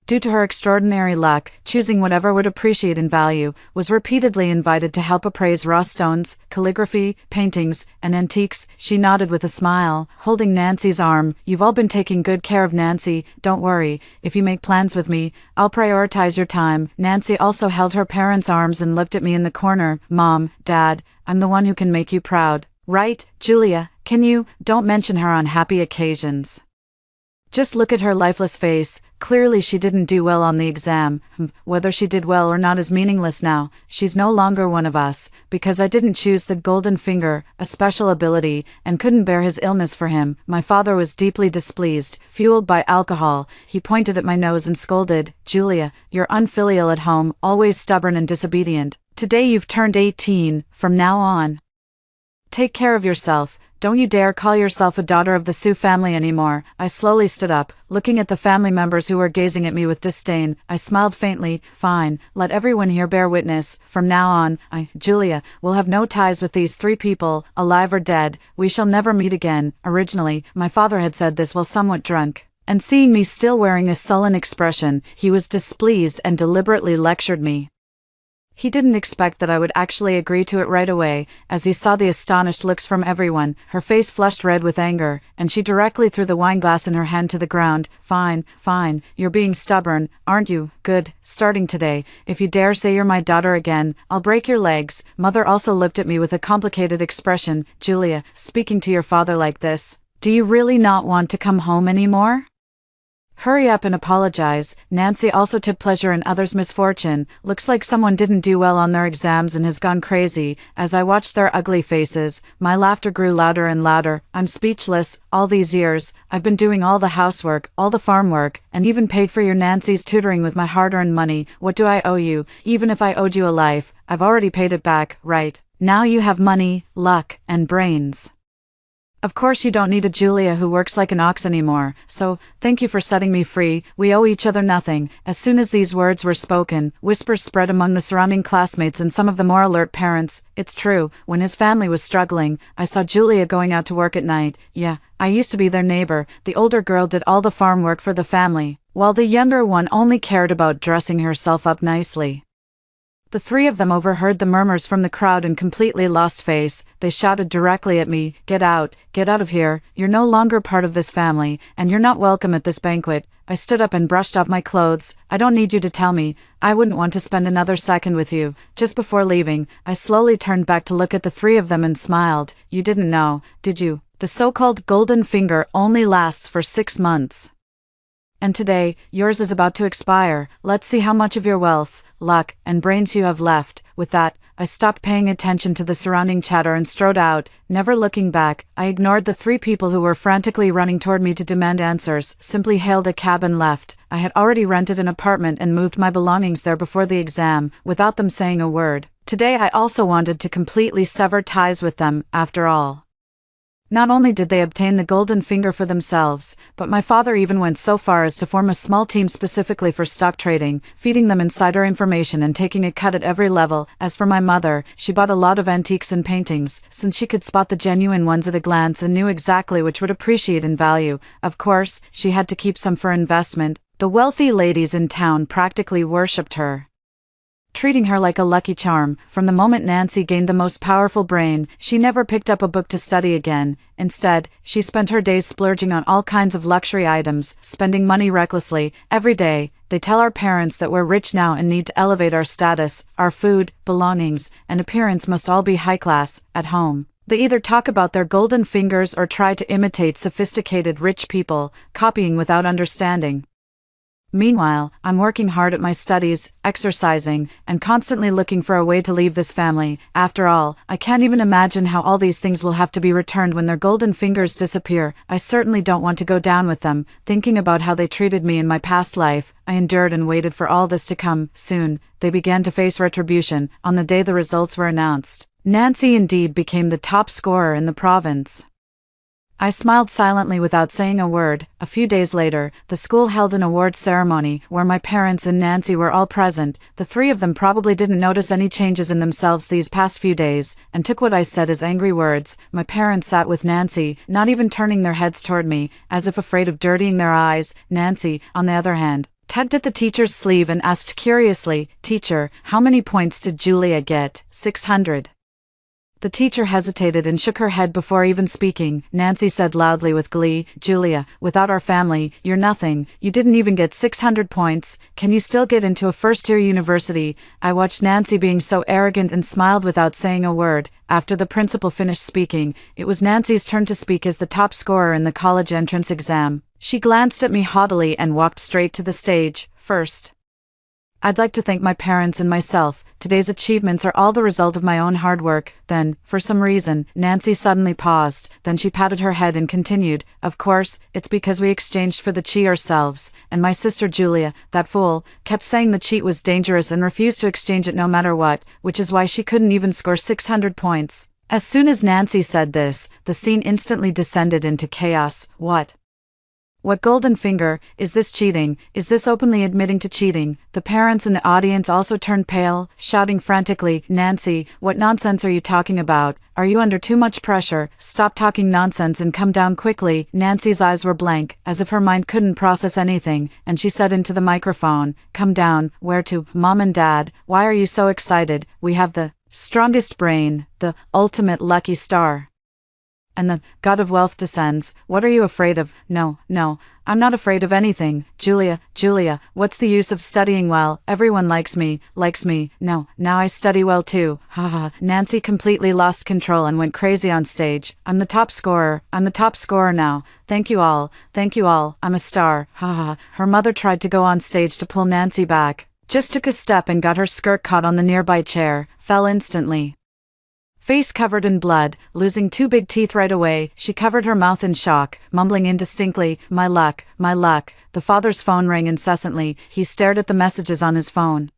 due to her extraordinary luck, choosing whatever would appreciate in value, was repeatedly invited to help appraise raw stones, calligraphy, paintings, and antiques. She nodded with a smile, holding Nancy's arm. "You've all been taking good care of Nancy. Don't worry, if you make plans with me, I'll prioritize your time." Nancy also held her parents' arms and looked at me in the corner. "Mom, Dad, I'm the one who can make you proud. Right, Julia? Can you? Don't mention her on happy occasions. Just look at her lifeless face. Clearly she didn't do well on the exam. Whether she did well or not is meaningless now. She's no longer one of us, because I didn't choose the golden finger, a special ability, and couldn't bear his illness for him." My father was deeply displeased, fueled by alcohol. He pointed at my nose and scolded, "Julia, you're unfilial at home, always stubborn and disobedient. Today you've turned 18, from now on, take care of yourself. Don't you dare call yourself a daughter of the Sioux family anymore." I slowly stood up, looking at the family members who were gazing at me with disdain. I smiled faintly. "Fine, let everyone here bear witness. From now on, Julia, will have no ties with these three people, alive or dead. We shall never meet again." Originally, my father had said this while somewhat drunk, and seeing me still wearing a sullen expression, he was displeased and deliberately lectured me. He didn't expect that I would actually agree to it right away. As he saw the astonished looks from everyone, her face flushed red with anger, and she directly threw the wineglass in her hand to the ground. Fine, you're being stubborn, aren't you? Good, starting today, if you dare say you're my daughter again, I'll break your legs." Mother also looked at me with a complicated expression. "Julia, speaking to your father like this, do you really not want to come home anymore? Hurry up and apologize." Nancy also took pleasure in others' misfortune. "Looks like someone didn't do well on their exams and has gone crazy." As I watched their ugly faces, my laughter grew louder and louder. "I'm speechless. All these years, I've been doing all the housework, all the farm work, and even paid for your Nancy's tutoring with my hard-earned money. What do I owe you? Even if I owed you a life, I've already paid it back, right? Now you have money, luck, and brains. Of course you don't need a Julia who works like an ox anymore, so, thank you for setting me free. We owe each other nothing." As soon as these words were spoken, whispers spread among the surrounding classmates and some of the more alert parents. It's true, when his family was struggling, I saw Julia going out to work at night. Yeah, I used to be their neighbor. The older girl did all the farm work for the family, while the younger one only cared about dressing herself up nicely. The three of them overheard the murmurs from the crowd and completely lost face. They shouted directly at me, get out of here, you're no longer part of this family, and you're not welcome at this banquet." I stood up and brushed off my clothes. "I don't need you to tell me. I wouldn't want to spend another second with you." Just before leaving, I slowly turned back to look at the three of them and smiled. "You didn't know, did you? The so-called golden finger only lasts for 6 months. And today, yours is about to expire. Let's see how much of your wealth, luck, and brains you have left." With that, I stopped paying attention to the surrounding chatter and strode out, never looking back. I ignored the three people who were frantically running toward me to demand answers, simply hailed a cab and left. I had already rented an apartment and moved my belongings there before the exam, without them saying a word. Today I also wanted to completely sever ties with them, after all. Not only did they obtain the golden finger for themselves, but my father even went so far as to form a small team specifically for stock trading, feeding them insider information and taking a cut at every level. As for my mother, she bought a lot of antiques and paintings, since she could spot the genuine ones at a glance and knew exactly which would appreciate in value. Of course, she had to keep some for investment. The wealthy ladies in town practically worshipped her. treating her like a lucky charm. From the moment Nancy gained the most powerful brain, she never picked up a book to study again. Instead, she spent her days splurging on all kinds of luxury items, spending money recklessly. Every day, they tell our parents that we're rich now and need to elevate our status. Our food, belongings, and appearance must all be high class. At home, they either talk about their golden fingers or try to imitate sophisticated rich people, copying without understanding. Meanwhile, I'm working hard at my studies, exercising, and constantly looking for a way to leave this family. After all, I can't even imagine how all these things will have to be returned when their golden fingers disappear. I certainly don't want to go down with them. Thinking about how they treated me in my past life, I endured and waited for all this to come. Soon, they began to face retribution. On the day the results were announced, Nancy indeed became the top scorer in the province. I smiled silently without saying a word. A few days later, the school held an awards ceremony where my parents and Nancy were all present. The three of them probably didn't notice any changes in themselves these past few days, and took what I said as angry words. My parents sat with Nancy, not even turning their heads toward me, as if afraid of dirtying their eyes. Nancy, on the other hand, tugged at the teacher's sleeve and asked curiously, "Teacher, how many points did Julia get?" 600. The teacher hesitated and shook her head before even speaking. Nancy said loudly with glee, "Julia, without our family, you're nothing. You didn't even get 600 points. Can you still get into a first-year university?" I watched Nancy being so arrogant and smiled without saying a word. After the principal finished speaking, it was Nancy's turn to speak as the top scorer in the college entrance exam. She glanced at me haughtily and walked straight to the stage. "First, I'd like to thank my parents and myself. Today's achievements are all the result of my own hard work." Then, for some reason, Nancy suddenly paused. Then she patted her head and continued, "Of course, it's because we exchanged for the cheat ourselves, and my sister Julia, that fool, kept saying the cheat was dangerous and refused to exchange it no matter what, which is why she couldn't even score 600 points. As soon as Nancy said this, the scene instantly descended into chaos. What golden finger? Is this cheating? Is this openly admitting to cheating? The parents in the audience also turned pale, shouting frantically, "Nancy, what nonsense are you talking about? Are you under too much pressure? Stop talking nonsense and come down quickly." Nancy's eyes were blank, as if her mind couldn't process anything, and she said into the microphone, "Come down. Where to? Mom and Dad, why are you so excited? We have the strongest brain, the ultimate lucky star. And the god of wealth descends. What are you afraid of?" No, I'm not afraid of anything. Julia, what's the use of studying well? Everyone likes me. No, now I study well too. Haha. Nancy completely lost control and went crazy on stage. I'm the top scorer now. Thank you all. I'm a star. Haha. Her mother tried to go on stage to pull Nancy back. Just took a step and got her skirt caught on the nearby chair. Fell instantly. Face covered in blood, losing 2 big teeth right away, she covered her mouth in shock, mumbling indistinctly, my luck. The father's phone rang incessantly. He stared at the messages on his phone,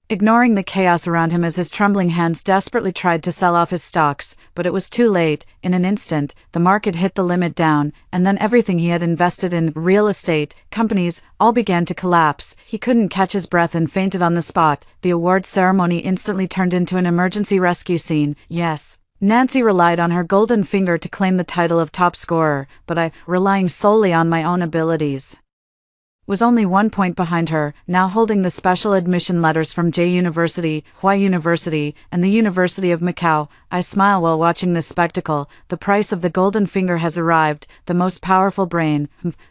ignoring the chaos around him as his trembling hands desperately tried to sell off his stocks, but it was too late. In an instant, the market hit the limit down, and then everything he had invested in, real estate, companies, all began to collapse. He couldn't catch his breath and fainted on the spot. The awards ceremony instantly turned into an emergency rescue scene. Yes, Nancy relied on her golden finger to claim the title of top scorer, but I, relying solely on my own abilities, was only 1 point behind her, now holding the special admission letters from J University, Y University, and the University of Macau. I smile while watching this spectacle. The price of the golden finger has arrived, the most powerful brain.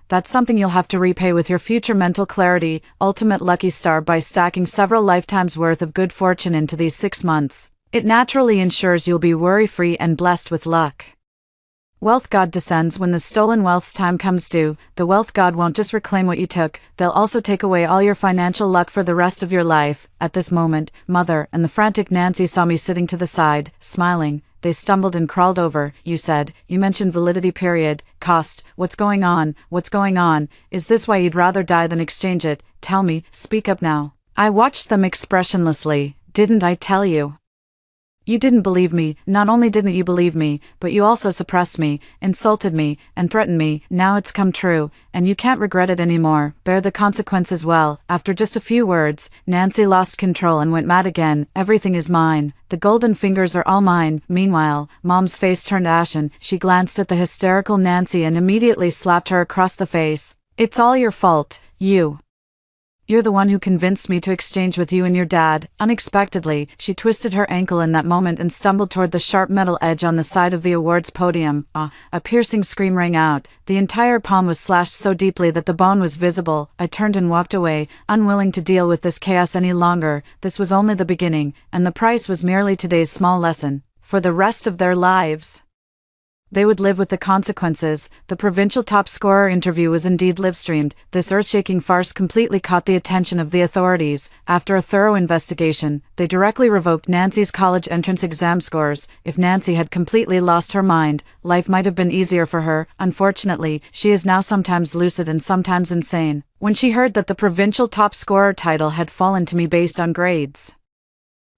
That's something you'll have to repay with your future mental clarity, ultimate lucky star, by stacking several lifetimes worth of good fortune into these 6 months. It naturally ensures you'll be worry-free and blessed with luck. Wealth God descends. When the stolen wealth's time comes due, the wealth God won't just reclaim what you took, they'll also take away all your financial luck for the rest of your life. At this moment, Mother and the frantic Nancy saw me sitting to the side, smiling. They stumbled and crawled over. You mentioned validity period, cost, what's going on? Is this why you'd rather die than exchange it? Tell me, speak up now. I watched them expressionlessly. Didn't I tell you? You didn't believe me. Not only didn't you believe me, but you also suppressed me, insulted me, and threatened me. Now it's come true, and you can't regret it anymore. Bear the consequences well. After just a few words, Nancy lost control and went mad again. Everything is mine. The golden fingers are all mine. Meanwhile, Mom's face turned ashen. She glanced at the hysterical Nancy and immediately slapped her across the face. It's all your fault. You You're the one who convinced me to exchange with you and your dad." Unexpectedly, she twisted her ankle in that moment and stumbled toward the sharp metal edge on the side of the awards podium. A piercing scream rang out. The entire palm was slashed so deeply that the bone was visible. I turned and walked away, unwilling to deal with this chaos any longer. This was only the beginning, and the price was merely today's small lesson. For the rest of their lives, they would live with the consequences. The provincial top scorer interview was indeed live-streamed. This earth-shaking farce completely caught the attention of the authorities. After a thorough investigation, they directly revoked Nancy's college entrance exam scores. If Nancy had completely lost her mind, life might have been easier for her. Unfortunately, she is now sometimes lucid and sometimes insane. When she heard that the provincial top scorer title had fallen to me based on grades,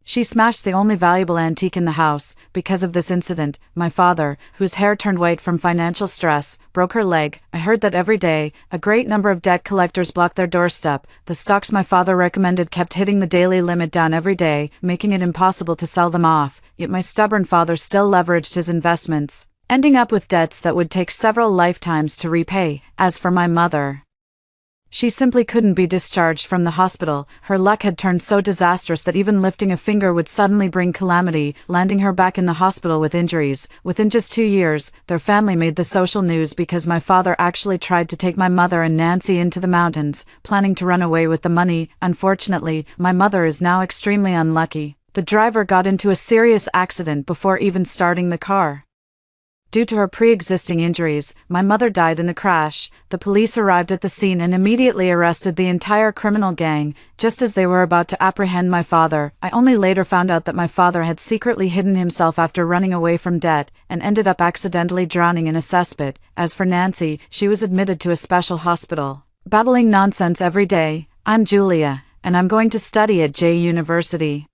she smashed the only valuable antique in the house. Because of this incident, my father, whose hair turned white from financial stress, broke her leg. I heard that every day, a great number of debt collectors blocked their doorstep. The stocks my father recommended kept hitting the daily limit down every day, making it impossible to sell them off. Yet my stubborn father still leveraged his investments, ending up with debts that would take several lifetimes to repay. As for my mother, she simply couldn't be discharged from the hospital. Her luck had turned so disastrous that even lifting a finger would suddenly bring calamity, landing her back in the hospital with injuries. Within just 2 years, their family made the social news because my father actually tried to take my mother and Nancy into the mountains, planning to run away with the money. Unfortunately, my mother is now extremely unlucky. The driver got into a serious accident before even starting the car. Due to her pre-existing injuries, my mother died in the crash. The police arrived at the scene and immediately arrested the entire criminal gang, just as they were about to apprehend my father. I only later found out that my father had secretly hidden himself after running away from debt, and ended up accidentally drowning in a cesspit. As for Nancy, she was admitted to a special hospital, babbling nonsense every day. "I'm Julia, and I'm going to study at J University."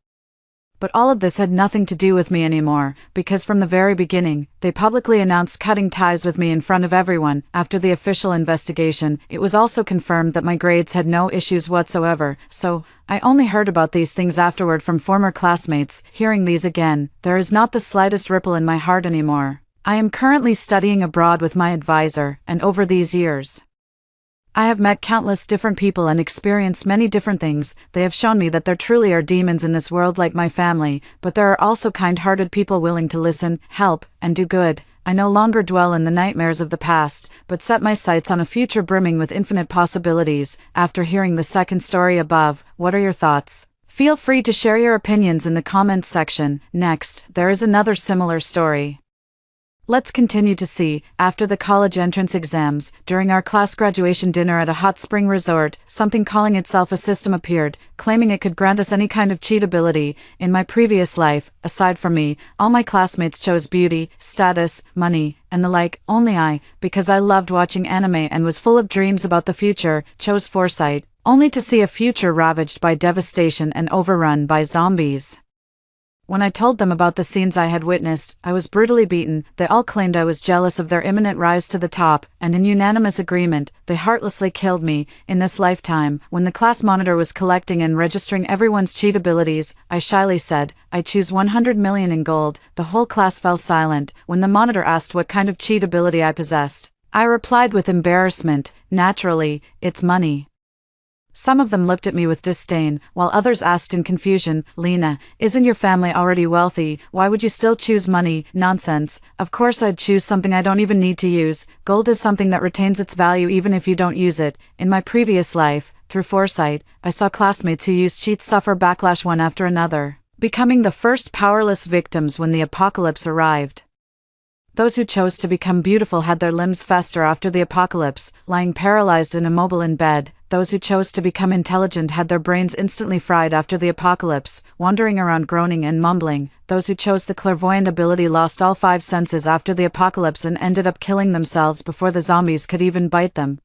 But all of this had nothing to do with me anymore, because from the very beginning, they publicly announced cutting ties with me in front of everyone. After the official investigation, it was also confirmed that my grades had no issues whatsoever, so I only heard about these things afterward from former classmates. Hearing these again, there is not the slightest ripple in my heart anymore. I am currently studying abroad with my advisor, and over these years, I have met countless different people and experienced many different things. They have shown me that there truly are demons in this world like my family, but there are also kind-hearted people willing to listen, help, and do good. I no longer dwell in the nightmares of the past, but set my sights on a future brimming with infinite possibilities. After hearing the second story above, what are your thoughts? Feel free to share your opinions in the comments section. Next, there is another similar story. Let's continue to see. After the college entrance exams, during our class graduation dinner at a hot spring resort, something calling itself a system appeared, claiming it could grant us any kind of cheat ability. In my previous life, aside from me, all my classmates chose beauty, status, money, and the like. Only I, because I loved watching anime and was full of dreams about the future, chose foresight, only to see a future ravaged by devastation and overrun by zombies. When I told them about the scenes I had witnessed, I was brutally beaten. They all claimed I was jealous of their imminent rise to the top, and in unanimous agreement, they heartlessly killed me. In this lifetime, when the class monitor was collecting and registering everyone's cheat abilities, I shyly said, "I choose 100 million in gold." The whole class fell silent. When the monitor asked what kind of cheat ability I possessed, I replied with embarrassment, "Naturally, it's money." Some of them looked at me with disdain, while others asked in confusion, "Lena, isn't your family already wealthy? Why would you still choose money?" Nonsense. Of course I'd choose something I don't even need to use. Gold is something that retains its value even if you don't use it. In my previous life, through foresight, I saw classmates who used cheats suffer backlash one after another, becoming the first powerless victims when the apocalypse arrived. Those who chose to become beautiful had their limbs fester after the apocalypse, lying paralyzed and immobile in bed. Those who chose to become intelligent had their brains instantly fried after the apocalypse, wandering around groaning and mumbling. Those who chose the clairvoyant ability lost all 5 senses after the apocalypse and ended up killing themselves before the zombies could even bite them.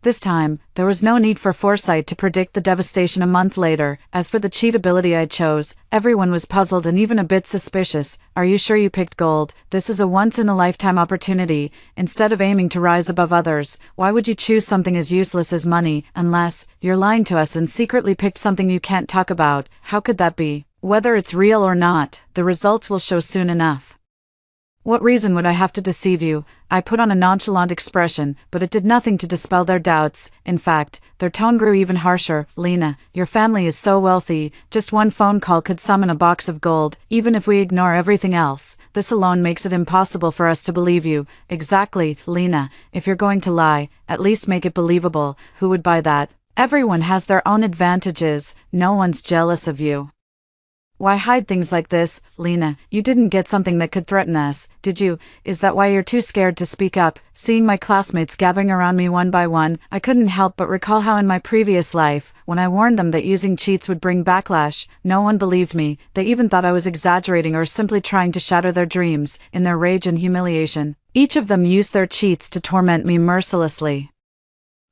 This time, there was no need for foresight to predict the devastation a month later. As for the cheat ability I chose, everyone was puzzled and even a bit suspicious. "Are you sure you picked gold? This is a once-in-a-lifetime opportunity. Instead of aiming to rise above others, why would you choose something as useless as money? Unless you're lying to us and secretly picked something you can't talk about. How could that be? Whether it's real or not, the results will show soon enough." What reason would I have to deceive you? I put on a nonchalant expression, but it did nothing to dispel their doubts. In fact, their tone grew even harsher. Lena, your family is so wealthy, just one phone call could summon a box of gold, even if we ignore everything else. This alone makes it impossible for us to believe you. Exactly, Lena. If you're going to lie, at least make it believable. Who would buy that? Everyone has their own advantages. No one's jealous of you. Why hide things like this, Lena? You didn't get something that could threaten us, did you? Is that why you're too scared to speak up? Seeing my classmates gathering around me one by one, I couldn't help but recall how in my previous life, when I warned them that using cheats would bring backlash, no one believed me. They even thought I was exaggerating or simply trying to shatter their dreams. In their rage and humiliation, each of them used their cheats to torment me mercilessly.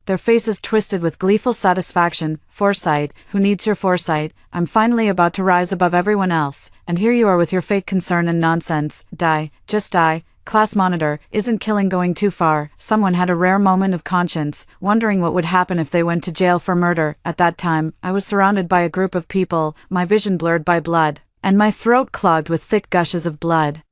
Their faces twisted with gleeful satisfaction. Foresight, who needs your foresight? I'm finally about to rise above everyone else, and here you are with your fake concern and nonsense. Die, just die. Class monitor, isn't killing going too far? Someone had a rare moment of conscience, wondering what would happen if they went to jail for murder. At that time, I was surrounded by a group of people, my vision blurred by blood, and my throat clogged with thick gushes of blood,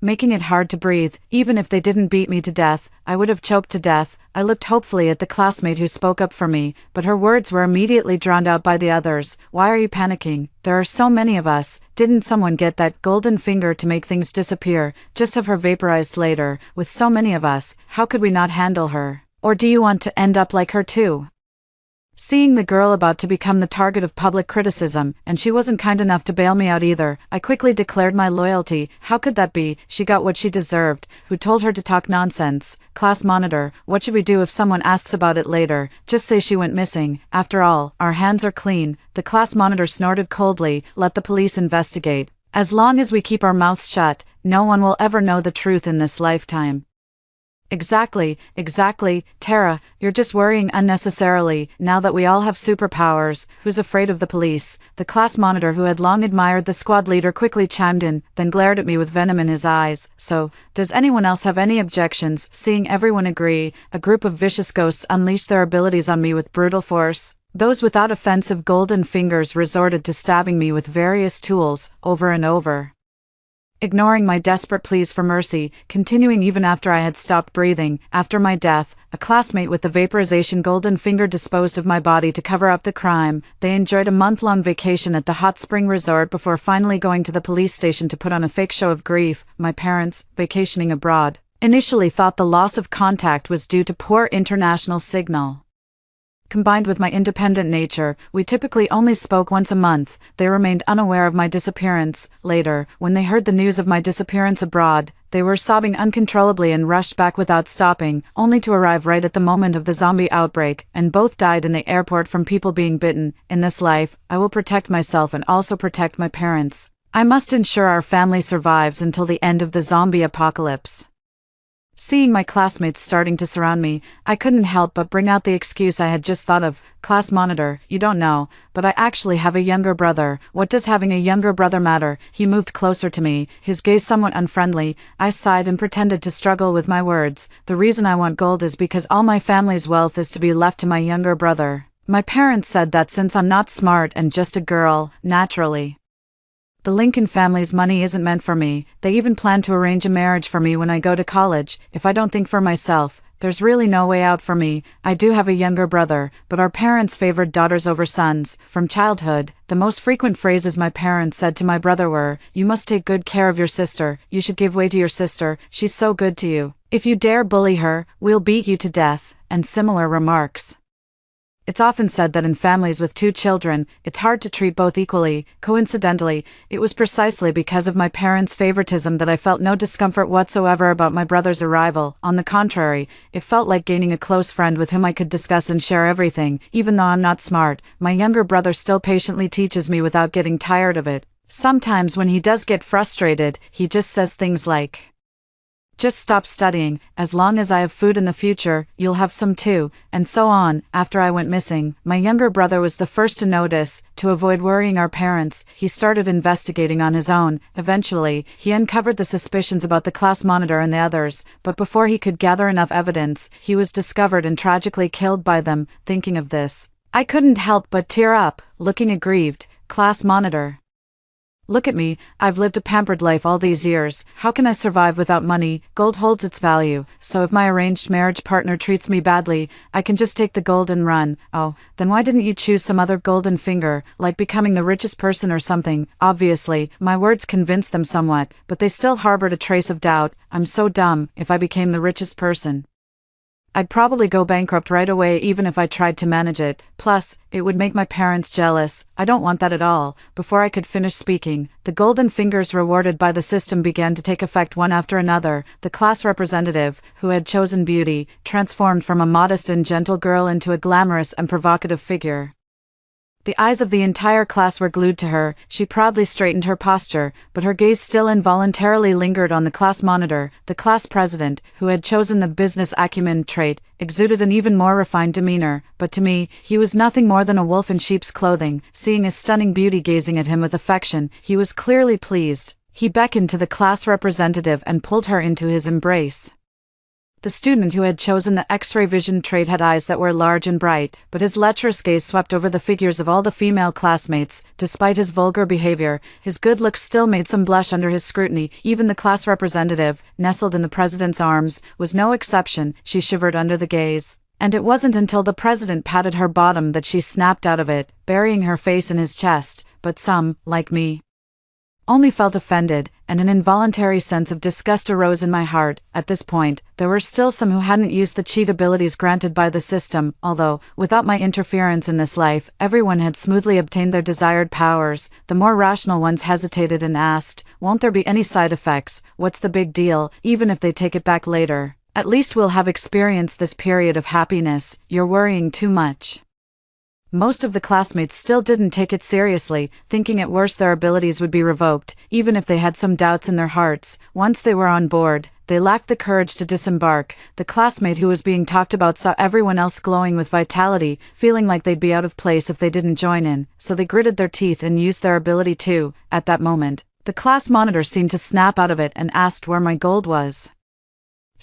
making it hard to breathe. Even if they didn't beat me to death, I would have choked to death. I looked hopefully at the classmate who spoke up for me, but her words were immediately drowned out by the others. Why are you panicking? There are so many of us. Didn't someone get that golden finger to make things disappear? Just have her vaporized later. With so many of us, how could we not handle her? Or do you want to end up like her too? Seeing the girl about to become the target of public criticism, and she wasn't kind enough to bail me out either, I quickly declared my loyalty. How could that be? She got what she deserved. Who told her to talk nonsense? Class monitor, what should we do if someone asks about it later? Just say she went missing. After all, our hands are clean. The class monitor snorted coldly. Let the police investigate. As long as we keep our mouths shut, no one will ever know the truth in this lifetime. Exactly, Tara, you're just worrying unnecessarily. Now that we all have superpowers, who's afraid of the police? The class monitor, who had long admired the squad leader, quickly chimed in, then glared at me with venom in his eyes. So, does anyone else have any objections? Seeing everyone agree, a group of vicious ghosts unleashed their abilities on me with brutal force. Those without offensive golden fingers resorted to stabbing me with various tools, over and over, ignoring my desperate pleas for mercy, continuing even after I had stopped breathing. After my death, a classmate with the vaporization golden finger disposed of my body to cover up the crime. They enjoyed a month-long vacation at the hot spring resort before finally going to the police station to put on a fake show of grief. My parents, vacationing abroad, initially thought the loss of contact was due to poor international signal. Combined with my independent nature, we typically only spoke once a month. They remained unaware of my disappearance. Later, when they heard the news of my disappearance abroad, they were sobbing uncontrollably and rushed back without stopping, only to arrive right at the moment of the zombie outbreak, and both died in the airport from people being bitten. In this life, I will protect myself and also protect my parents. I must ensure our family survives until the end of the zombie apocalypse. Seeing my classmates starting to surround me, I couldn't help but bring out the excuse I had just thought of. Class monitor, you don't know, but I actually have a younger brother. What does having a younger brother matter? He moved closer to me, his gaze somewhat unfriendly. I sighed and pretended to struggle with my words. The reason I want gold is because all my family's wealth is to be left to my younger brother. My parents said that since I'm not smart and just a girl, naturally, the Lincoln family's money isn't meant for me. They even plan to arrange a marriage for me when I go to college. If I don't think for myself, there's really no way out for me. I do have a younger brother, but our parents favored daughters over sons. From childhood, the most frequent phrases my parents said to my brother were, "You must take good care of your sister. You should give way to your sister. She's so good to you. If you dare bully her, we'll beat you to death," and similar remarks. It's often said that in families with two children, it's hard to treat both equally. Coincidentally, it was precisely because of my parents' favoritism that I felt no discomfort whatsoever about my brother's arrival. On the contrary, it felt like gaining a close friend with whom I could discuss and share everything. Even though I'm not smart, my younger brother still patiently teaches me without getting tired of it. Sometimes when he does get frustrated, he just says things like, "Just stop studying. As long as I have food in the future, you'll have some too," and so on. After I went missing, my younger brother was the first to notice. To avoid worrying our parents, he started investigating on his own. Eventually, he uncovered the suspicions about the class monitor and the others, but before he could gather enough evidence, he was discovered and tragically killed by them. Thinking of this, I couldn't help but tear up. Looking aggrieved, class monitor, Look at me, I've lived a pampered life all these years. How can I survive without money? Gold holds its value, so if my arranged marriage partner treats me badly, I can just take the gold and run. Oh, then why didn't you choose some other golden finger, like becoming the richest person or something? Obviously, my words convinced them somewhat, but they still harbored a trace of doubt. I'm so dumb. If I became the richest person, I'd probably go bankrupt right away even if I tried to manage it. Plus, it would make my parents jealous. I don't want that at all. Before I could finish speaking, the golden fingers rewarded by the system began to take effect one after another. The class representative, who had chosen beauty, transformed from a modest and gentle girl into a glamorous and provocative figure. The eyes of the entire class were glued to her. She proudly straightened her posture, but her gaze still involuntarily lingered on the class monitor. The class president, who had chosen the business acumen trait, exuded an even more refined demeanor, but to me, he was nothing more than a wolf in sheep's clothing. Seeing a stunning beauty gazing at him with affection, he was clearly pleased. He beckoned to the class representative and pulled her into his embrace. The student who had chosen the X-ray vision trait had eyes that were large and bright, but his lecherous gaze swept over the figures of all the female classmates. Despite his vulgar behavior, his good looks still made some blush under his scrutiny. Even the class representative, nestled in the president's arms, was no exception. She shivered under the gaze. And it wasn't until the president patted her bottom that she snapped out of it, burying her face in his chest. But some, like me, only felt offended, and an involuntary sense of disgust arose in my heart. At this point, there were still some who hadn't used the cheat abilities granted by the system, although, without my interference in this life, everyone had smoothly obtained their desired powers. The more rational ones hesitated and asked, "Won't there be any side effects? What's the big deal, even if they take it back later? At least we'll have experienced this period of happiness. You're worrying too much." Most of the classmates still didn't take it seriously, thinking at worst their abilities would be revoked, even if they had some doubts in their hearts. Once they were on board, they lacked the courage to disembark. The classmate who was being talked about saw everyone else glowing with vitality, feeling like they'd be out of place if they didn't join in, so they gritted their teeth and used their ability too. At that moment, the class monitor seemed to snap out of it and asked where my gold was.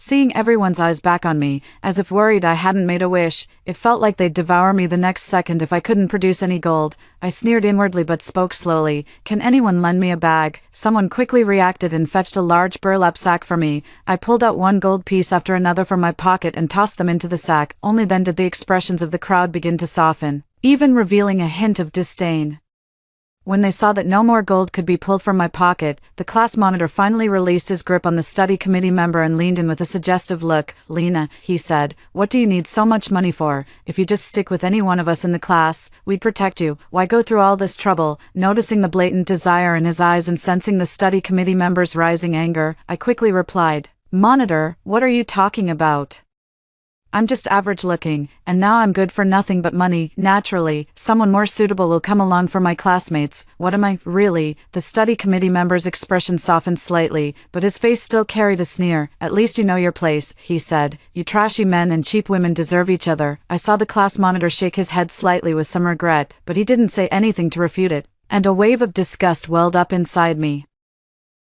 Seeing everyone's eyes back on me, as if worried I hadn't made a wish, it felt like they'd devour me the next second if I couldn't produce any gold. I sneered inwardly but spoke slowly. "Can anyone lend me a bag?" Someone quickly reacted and fetched a large burlap sack for me. I pulled out one gold piece after another from my pocket and tossed them into the sack. Only then did the expressions of the crowd begin to soften, even revealing a hint of disdain. When they saw that no more gold could be pulled from my pocket, the class monitor finally released his grip on the study committee member and leaned in with a suggestive look. "Lena," he said, "what do you need so much money for? If you just stick with any one of us in the class, we'd protect you. Why go through all this trouble?" Noticing the blatant desire in his eyes and sensing the study committee member's rising anger, I quickly replied, "Monitor, what are you talking about? I'm just average looking, and now I'm good for nothing but money. Naturally, someone more suitable will come along for my classmates. What am I, really?" The study committee member's expression softened slightly, but his face still carried a sneer. "At least you know your place," he said. "You trashy men and cheap women deserve each other." I saw the class monitor shake his head slightly with some regret, but he didn't say anything to refute it, and a wave of disgust welled up inside me.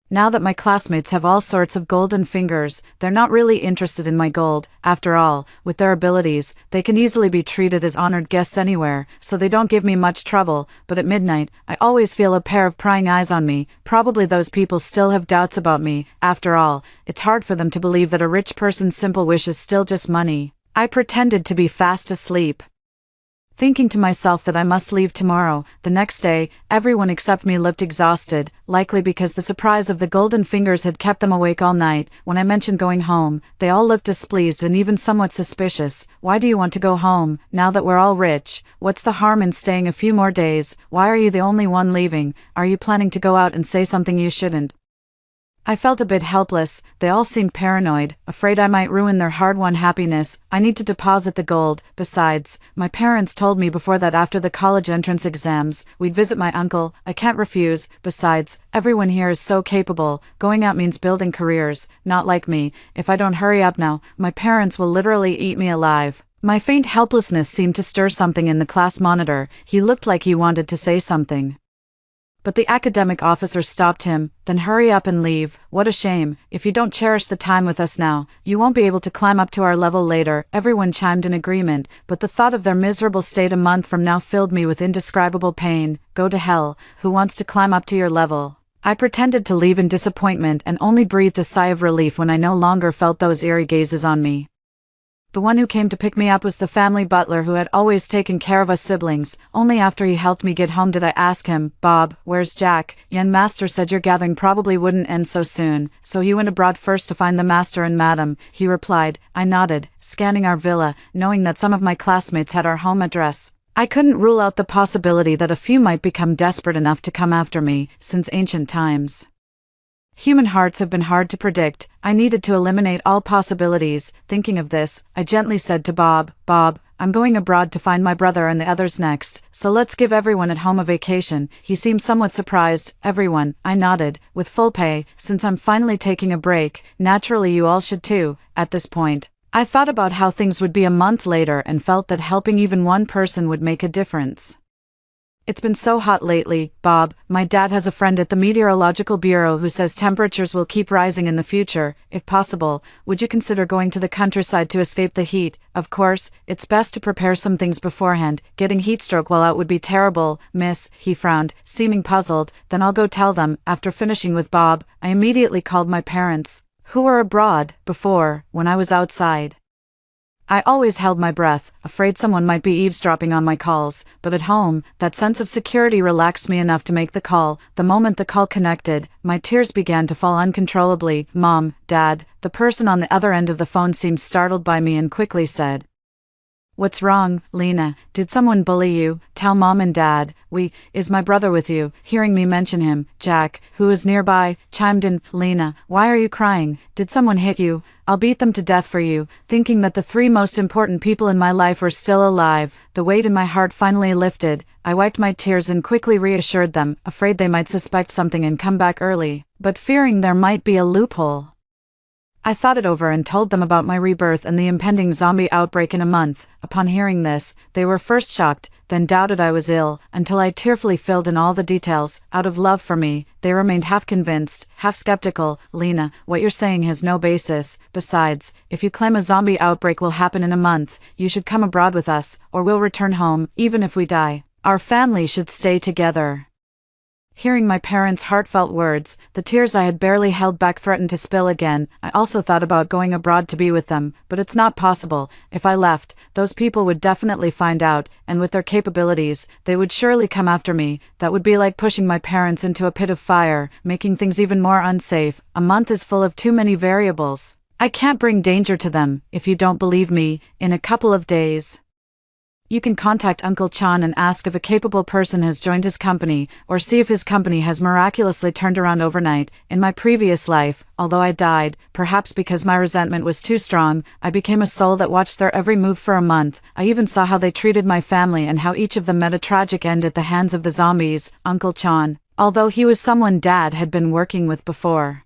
Now that my classmates have all sorts of golden fingers, they're not really interested in my gold. After all, with their abilities, they can easily be treated as honored guests anywhere, so they don't give me much trouble. But at midnight, I always feel a pair of prying eyes on me. Probably those people still have doubts about me. After all, it's hard for them to believe that a rich person's simple wish is still just money. I pretended to be fast asleep, thinking to myself that I must leave tomorrow. The next day, everyone except me looked exhausted, likely because the surprise of the golden fingers had kept them awake all night. When I mentioned going home, they all looked displeased and even somewhat suspicious. "Why do you want to go home, now that we're all rich? What's the harm in staying a few more days? Why are you the only one leaving? Are you planning to go out and say something you shouldn't?" I felt a bit helpless. They all seemed paranoid, afraid I might ruin their hard-won happiness. I need to deposit the gold. Besides, my parents told me before that after the college entrance exams, we'd visit my uncle. I can't refuse. Besides, everyone here is so capable. Going out means building careers, not like me. If I don't hurry up now, my parents will literally eat me alive. My faint helplessness seemed to stir something in the class monitor. He looked like he wanted to say something. But the academic officer stopped him. Then hurry up and leave. What a shame. If you don't cherish the time with us now, you won't be able to climb up to our level later. Everyone chimed in agreement, but the thought of their miserable state a month from now filled me with indescribable pain. Go to hell. Who wants to climb up to your level? I pretended to leave in disappointment and only breathed a sigh of relief when I no longer felt those eerie gazes on me. The one who came to pick me up was the family butler who had always taken care of us siblings. Only after he helped me get home did I ask him, "Bob, where's Jack? Young master said your gathering probably wouldn't end so soon, so he went abroad first to find the master and madam," he replied. I nodded, scanning our villa, knowing that some of my classmates had our home address. I couldn't rule out the possibility that a few might become desperate enough to come after me, since ancient times. Human hearts have been hard to predict. I needed to eliminate all possibilities. Thinking of this, I gently said to Bob, "Bob, I'm going abroad to find my brother and the others next, so let's give everyone at home a vacation." He seemed somewhat surprised. "Everyone," I nodded, "with full pay, since I'm finally taking a break. Naturally you all should too." At this point, I thought about how things would be a month later and felt that helping even one person would make a difference. "It's been so hot lately, Bob. My dad has a friend at the Meteorological Bureau who says temperatures will keep rising in the future. If possible, would you consider going to the countryside to escape the heat? Of course, it's best to prepare some things beforehand. Getting heatstroke while out would be terrible, miss." He frowned, seeming puzzled. "Then I'll go tell them." After finishing with Bob, I immediately called my parents, who were abroad. Before, when I was outside, I always held my breath, afraid someone might be eavesdropping on my calls, but at home, that sense of security relaxed me enough to make the call. The moment the call connected, my tears began to fall uncontrollably. "Mom, Dad." The person on the other end of the phone seemed startled by me and quickly said, "What's wrong, Lena? Did someone bully you? Tell Mom and Dad. Is my brother with you?" Hearing me mention him, Jack, who was nearby, chimed in. "Lena, why are you crying? Did someone hit you? I'll beat them to death for you." Thinking that the three most important people in my life were still alive, the weight in my heart finally lifted. I wiped my tears and quickly reassured them, afraid they might suspect something and come back early, but fearing there might be a loophole. I thought it over and told them about my rebirth and the impending zombie outbreak in a month. Upon hearing this, they were first shocked, then doubted I was ill, until I tearfully filled in all the details. Out of love for me, they remained half convinced, half skeptical. "Lena, what you're saying has no basis. Besides, if you claim a zombie outbreak will happen in a month, you should come abroad with us, or we'll return home, even if we die. Our family should stay together." Hearing my parents' heartfelt words, the tears I had barely held back threatened to spill again. I also thought about going abroad to be with them, but it's not possible. If I left, those people would definitely find out, and with their capabilities, they would surely come after me. That would be like pushing my parents into a pit of fire, making things even more unsafe. A month is full of too many variables. I can't bring danger to them. If you don't believe me, in a couple of days, you can contact Uncle Chan and ask if a capable person has joined his company, or see if his company has miraculously turned around overnight. In my previous life, although I died, perhaps because my resentment was too strong, I became a soul that watched their every move for a month. I even saw how they treated my family and how each of them met a tragic end at the hands of the zombies. Uncle Chan, although he was someone Dad had been working with before,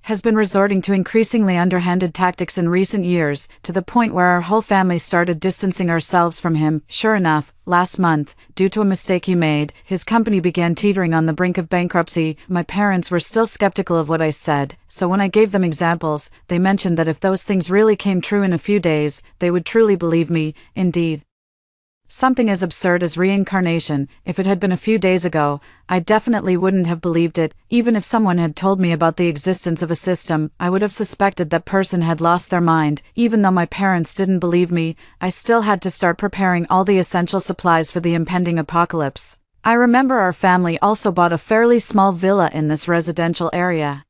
has been resorting to increasingly underhanded tactics in recent years, to the point where our whole family started distancing ourselves from him. Sure enough, last month, due to a mistake he made, his company began teetering on the brink of bankruptcy. My parents were still skeptical of what I said, so when I gave them examples, they mentioned that if those things really came true in a few days, they would truly believe me. Indeed, something as absurd as reincarnation, if it had been a few days ago, I definitely wouldn't have believed it. Even if someone had told me about the existence of a system, I would have suspected that person had lost their mind. Even though my parents didn't believe me, I still had to start preparing all the essential supplies for the impending apocalypse. I remember our family also bought a fairly small villa in this residential area.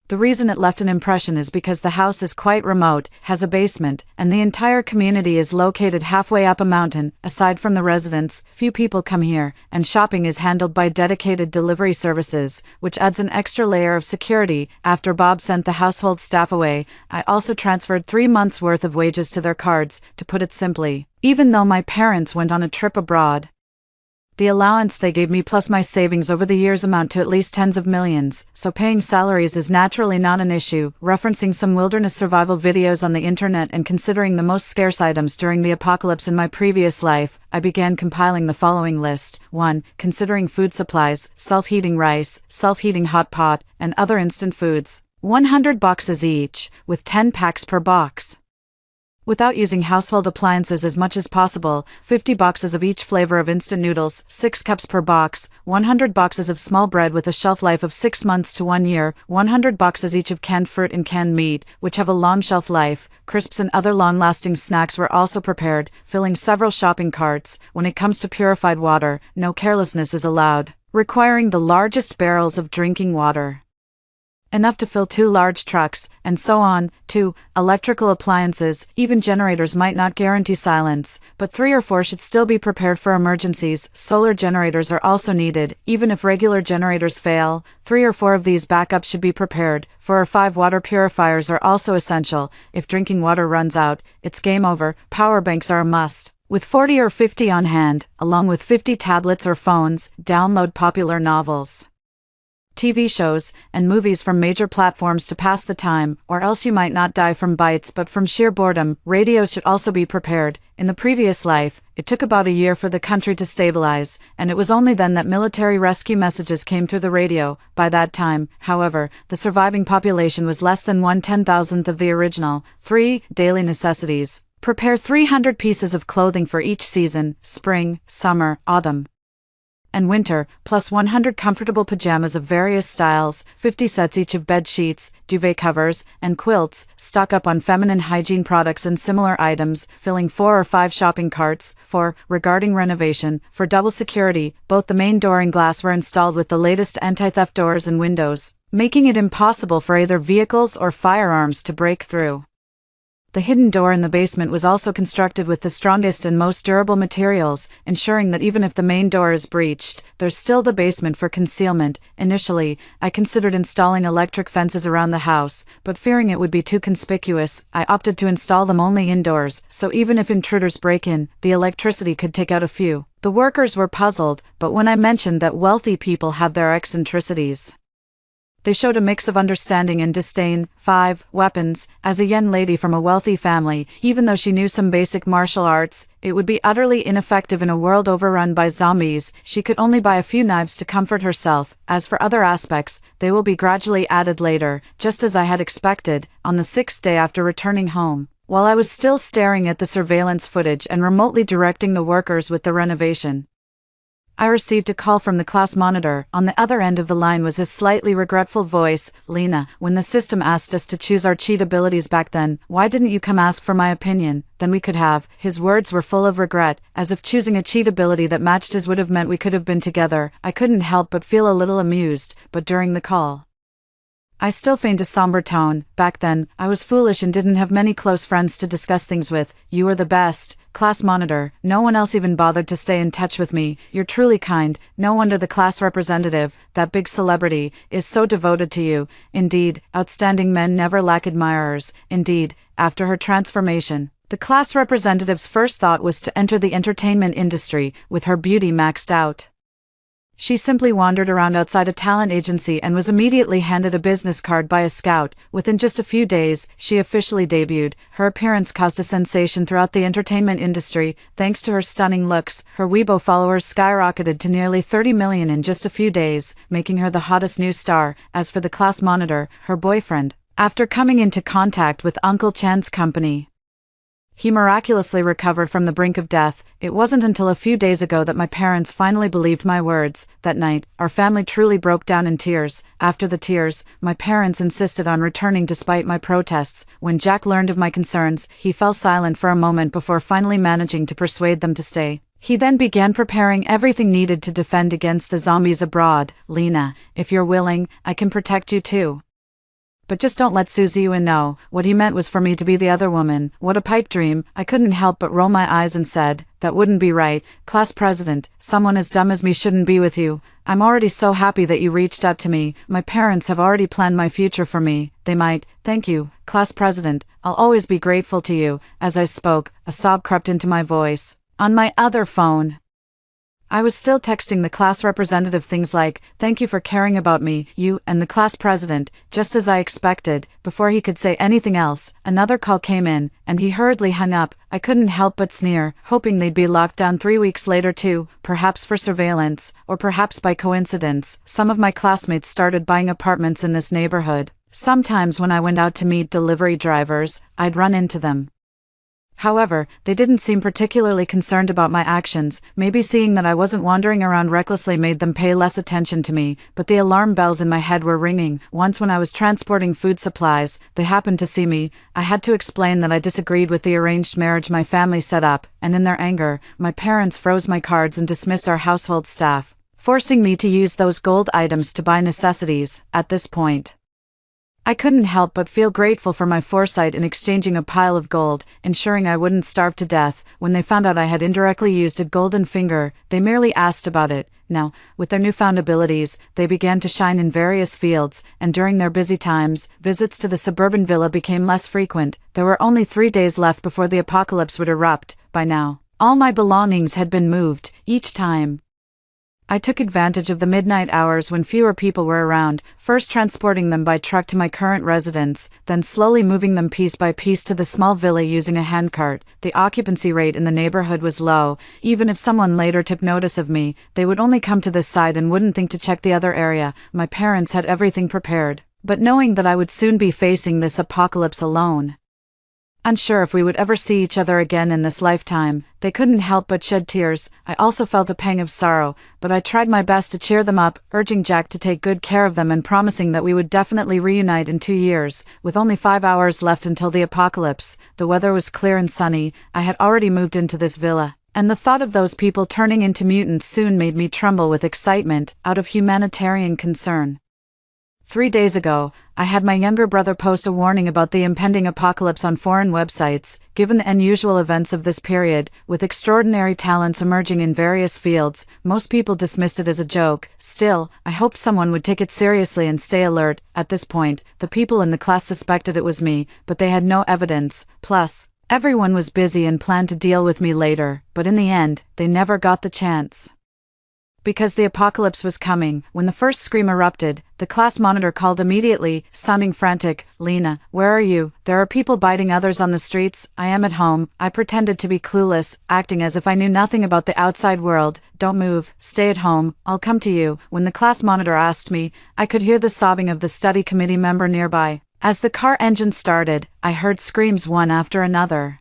The reason it left an impression is because the house is quite remote, has a basement, and the entire community is located halfway up a mountain. Aside from the residents, few people come here, and shopping is handled by dedicated delivery services, which adds an extra layer of security. After Bob sent the household staff away, I also transferred 3 months' worth of wages to their cards. To put it simply, even though my parents went on a trip abroad, The allowance they gave me plus my savings over the years amount to at least tens of millions, so paying salaries is naturally not an issue. Referencing some wilderness survival videos on the internet and considering the most scarce items during the apocalypse in my previous life, I began compiling the following list. 1. Considering food supplies, self-heating rice, self-heating hot pot, and other instant foods. 100 boxes each, with 10 packs per box. Without using household appliances as much as possible, 50 boxes of each flavor of instant noodles, 6 cups per box, 100 boxes of small bread with a shelf life of 6 months to 1 year, 100 boxes each of canned fruit and canned meat, which have a long shelf life. Crisps and other long-lasting snacks were also prepared, filling several shopping carts. When it comes to purified water, no carelessness is allowed, requiring the largest barrels of drinking water, enough to fill 2 large trucks, and so on. 2. Electrical appliances. Even generators might not guarantee silence, but 3 or 4 should still be prepared for emergencies. Solar generators are also needed, even if regular generators fail. 3 or 4 of these backups should be prepared. 4 or 5 water purifiers are also essential. If drinking water runs out, it's game over. Power banks are a must, with 40 or 50 on hand, along with 50 tablets or phones. Download popular novels, TV shows, and movies from major platforms to pass the time, or else you might not die from bites but from sheer boredom. Radios should also be prepared. In the previous life, it took about a year for the country to stabilize, and it was only then that military rescue messages came through the radio. By that time, however, the surviving population was less than 1/10,000th of the original. 3. Daily necessities. Prepare 300 pieces of clothing for each season: spring, summer, autumn, and winter, plus 100 comfortable pajamas of various styles, 50 sets each of bed sheets, duvet covers, and quilts. Stock up on feminine hygiene products and similar items, filling 4 or 5 shopping carts. 4. Regarding renovation, for double security, both the main door and glass were installed with the latest anti-theft doors and windows, making it impossible for either vehicles or firearms to break through. The hidden door in the basement was also constructed with the strongest and most durable materials, ensuring that even if the main door is breached, there's still the basement for concealment. Initially, I considered installing electric fences around the house, but fearing it would be too conspicuous, I opted to install them only indoors, so even if intruders break in, the electricity could take out a few. The workers were puzzled, but when I mentioned that wealthy people have their eccentricities, they showed a mix of understanding and disdain. 5. Weapons. As a young lady from a wealthy family, even though she knew some basic martial arts, it would be utterly ineffective in a world overrun by zombies. She could only buy a few knives to comfort herself. As for other aspects, they will be gradually added later. Just as I had expected, on the 6th day after returning home, while I was still staring at the surveillance footage and remotely directing the workers with the renovation, I received a call from the class monitor. On the other end of the line was his slightly regretful voice. "Lena, when the system asked us to choose our cheat abilities back then, why didn't you come ask for my opinion? Then we could have." His words were full of regret, as if choosing a cheat ability that matched his would have meant we could have been together. I couldn't help but feel a little amused, but during the call, I still feigned a somber tone. "Back then, I was foolish and didn't have many close friends to discuss things with. You were the best." Class monitor: "No one else even bothered to stay in touch with me. You're truly kind. No wonder the class representative, that big celebrity, is so devoted to you. Indeed, outstanding men never lack admirers." Indeed, after her transformation, the class representative's first thought was to enter the entertainment industry, with her beauty maxed out. She simply wandered around outside a talent agency and was immediately handed a business card by a scout. Within just a few days, she officially debuted. Her appearance caused a sensation throughout the entertainment industry. Thanks to her stunning looks, her Weibo followers skyrocketed to nearly 30 million in just a few days, making her the hottest new star. As for the class monitor, her boyfriend, after coming into contact with Uncle Chan's company, he miraculously recovered from the brink of death. It wasn't until a few days ago that my parents finally believed my words. That night, our family truly broke down in tears. After the tears, my parents insisted on returning despite my protests. When Jack learned of my concerns, he fell silent for a moment before finally managing to persuade them to stay. He then began preparing everything needed to defend against the zombies abroad. "Lena, if you're willing, I can protect you too. But just don't let Susie Ewan know." What he meant was for me to be the other woman. What a pipe dream. I couldn't help but roll my eyes and said, "That wouldn't be right. Class president, someone as dumb as me shouldn't be with you. I'm already so happy that you reached out to me. My parents have already planned my future for me. They might." "Thank you, class president. I'll always be grateful to you." As I spoke, a sob crept into my voice. On my other phone, I was still texting the class representative things like, "Thank you for caring about me, you," and the class president, just as I expected. Before he could say anything else, another call came in, and he hurriedly hung up. I couldn't help but sneer, hoping they'd be locked down 3 weeks later too, perhaps for surveillance, or perhaps by coincidence. Some of my classmates started buying apartments in this neighborhood. Sometimes when I went out to meet delivery drivers, I'd run into them. However, they didn't seem particularly concerned about my actions. Maybe seeing that I wasn't wandering around recklessly made them pay less attention to me, but the alarm bells in my head were ringing. Once when I was transporting food supplies, they happened to see me. I had to explain that I disagreed with the arranged marriage my family set up, and in their anger, my parents froze my cards and dismissed our household staff, forcing me to use those gold items to buy necessities. At this point, I couldn't help but feel grateful for my foresight in exchanging a pile of gold, ensuring I wouldn't starve to death. When they found out I had indirectly used a golden finger, they merely asked about it. Now, with their newfound abilities, they began to shine in various fields, and during their busy times, visits to the suburban villa became less frequent. There were only 3 days left before the apocalypse would erupt. By now, all my belongings had been moved. Each time, I took advantage of the midnight hours when fewer people were around, first transporting them by truck to my current residence, then slowly moving them piece by piece to the small villa using a handcart. The occupancy rate in the neighborhood was low. Even if someone later took notice of me, they would only come to this side and wouldn't think to check the other area. My parents had everything prepared, but knowing that I would soon be facing this apocalypse alone, unsure if we would ever see each other again in this lifetime, they couldn't help but shed tears. I also felt a pang of sorrow, but I tried my best to cheer them up, urging Jack to take good care of them and promising that we would definitely reunite in 2 years. With only 5 hours left until the apocalypse, the weather was clear and sunny. I had already moved into this villa, and the thought of those people turning into mutants soon made me tremble with excitement, out of humanitarian concern. 3 days ago, I had my younger brother post a warning about the impending apocalypse on foreign websites. Given the unusual events of this period, with extraordinary talents emerging in various fields, most people dismissed it as a joke. Still, I hoped someone would take it seriously and stay alert. At this point, the people in the class suspected it was me, but they had no evidence. Plus, everyone was busy and planned to deal with me later, but in the end, they never got the chance. Because the apocalypse was coming, when the first scream erupted, the class monitor called immediately, sounding frantic, "Lena, where are you? There are people biting others on the streets." "I am at home." I pretended to be clueless, acting as if I knew nothing about the outside world. "Don't move, stay at home, I'll come to you." When the class monitor asked me, I could hear the sobbing of the study committee member nearby. As the car engine started, I heard screams one after another.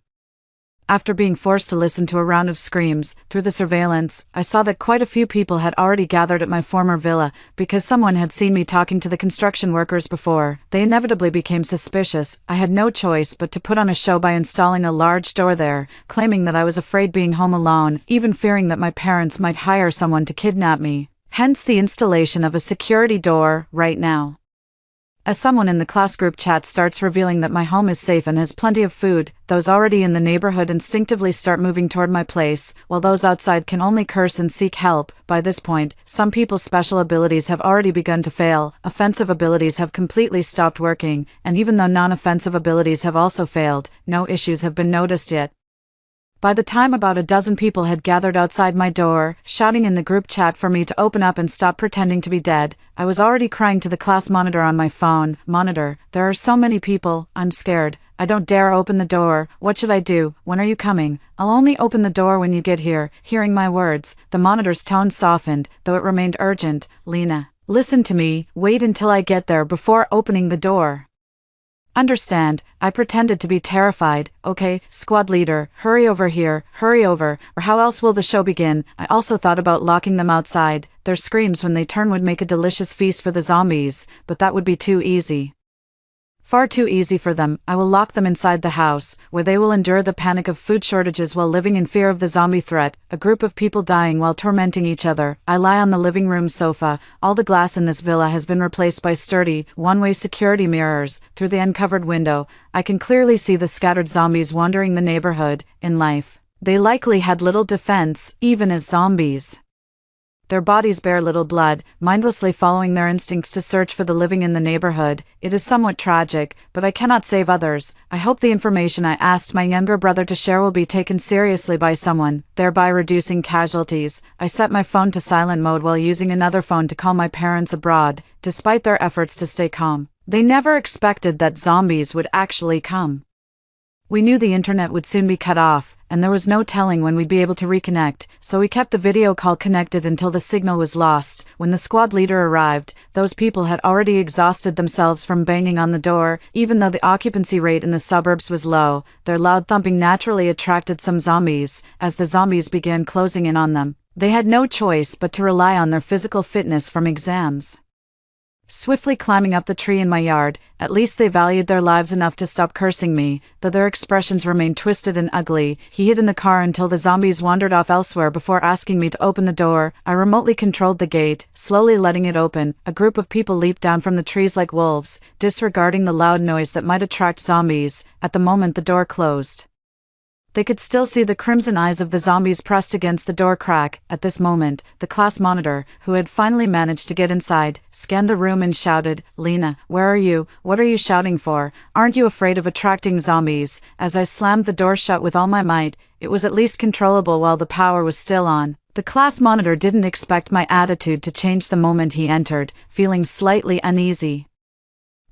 After being forced to listen to a round of screams, through the surveillance, I saw that quite a few people had already gathered at my former villa. Because someone had seen me talking to the construction workers before, they inevitably became suspicious. I had no choice but to put on a show by installing a large door there, claiming that I was afraid being home alone, even fearing that my parents might hire someone to kidnap me. Hence the installation of a security door, right now. As someone in the class group chat starts revealing that my home is safe and has plenty of food, those already in the neighborhood instinctively start moving toward my place, while those outside can only curse and seek help. By this point, some people's special abilities have already begun to fail, offensive abilities have completely stopped working, and even though non-offensive abilities have also failed, no issues have been noticed yet. By the time about a dozen people had gathered outside my door, shouting in the group chat for me to open up and stop pretending to be dead, I was already crying to the class monitor on my phone. "Monitor, there are so many people, I'm scared. I don't dare open the door. What should I do? When are you coming? I'll only open the door when you get here." Hearing my words, the monitor's tone softened, though it remained urgent. "Lena, listen to me, wait until I get there before opening the door." "Understand," I pretended to be terrified. "Okay, squad leader, hurry over here, hurry over, or how else will the show begin?" I also thought about locking them outside. Their screams when they turn would make a delicious feast for the zombies, but that would be too easy. Far too easy for them. I will lock them inside the house, where they will endure the panic of food shortages while living in fear of the zombie threat, a group of people dying while tormenting each other. I lie on the living room sofa. All the glass in this villa has been replaced by sturdy, one-way security mirrors. Through the uncovered window, I can clearly see the scattered zombies wandering the neighborhood. In life, they likely had little defense, even as zombies. their bodies bear little blood, mindlessly following their instincts to search for the living in the neighborhood. It is somewhat tragic, but I cannot save others. I hope the information I asked my younger brother to share will be taken seriously by someone, thereby reducing casualties. I set my phone to silent mode while using another phone to call my parents abroad, despite their efforts to stay calm. They never expected that zombies would actually come. We knew the internet would soon be cut off, and there was no telling when we'd be able to reconnect, so we kept the video call connected until the signal was lost. When the squad leader arrived, those people had already exhausted themselves from banging on the door. Even though the occupancy rate in the suburbs was low, their loud thumping naturally attracted some zombies. As the zombies began closing in on them, they had no choice but to rely on their physical fitness from exams. Swiftly climbing up the tree in my yard, at least they valued their lives enough to stop cursing me, though their expressions remained twisted and ugly. He hid in the car until the zombies wandered off elsewhere before asking me to open the door. I remotely controlled the gate, slowly letting it open. A group of people leaped down from the trees like wolves, disregarding the loud noise that might attract zombies. At the moment the door closed, they could still see the crimson eyes of the zombies pressed against the door crack. At this moment, the class monitor, who had finally managed to get inside, scanned the room and shouted, "Lena, where are you? What are you shouting for? Aren't you afraid of attracting zombies?" As I slammed the door shut with all my might, it was at least controllable while the power was still on. The class monitor didn't expect my attitude to change the moment he entered, feeling slightly uneasy.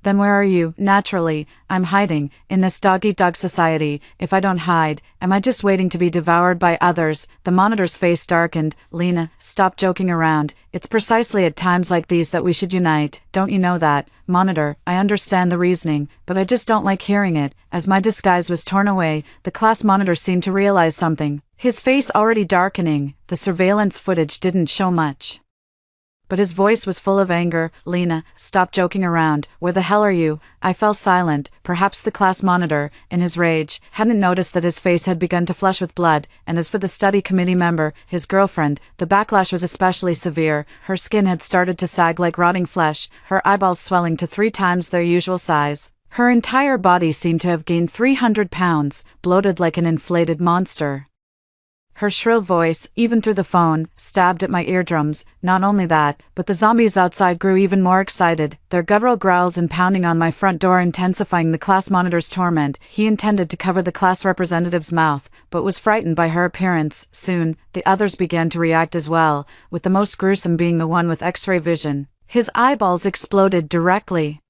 "Then where are you?" "Naturally, I'm hiding. In this dog-eat-dog society, if I don't hide, am I just waiting to be devoured by others?" The monitor's face darkened. "Lena, stop joking around. It's precisely at times like these that we should unite. Don't you know that?" "Monitor, I understand the reasoning, but I just don't like hearing it." As my disguise was torn away, the class monitor seemed to realize something. His face already darkening, the surveillance footage didn't show much, but his voice was full of anger. "Lena, stop joking around. Where the hell are you?" I fell silent. Perhaps the class monitor, in his rage, hadn't noticed that his face had begun to flush with blood, and as for the study committee member, his girlfriend, the backlash was especially severe. Her skin had started to sag like rotting flesh, her eyeballs swelling to 3 times their usual size. Her entire body seemed to have gained 300 pounds, bloated like an inflated monster. Her shrill voice, even through the phone, stabbed at my eardrums. Not only that, but the zombies outside grew even more excited, their guttural growls and pounding on my front door intensifying the class monitor's torment. He intended to cover the class representative's mouth, but was frightened by her appearance. Soon, the others began to react as well, with the most gruesome being the one with X-ray vision. His eyeballs exploded directly,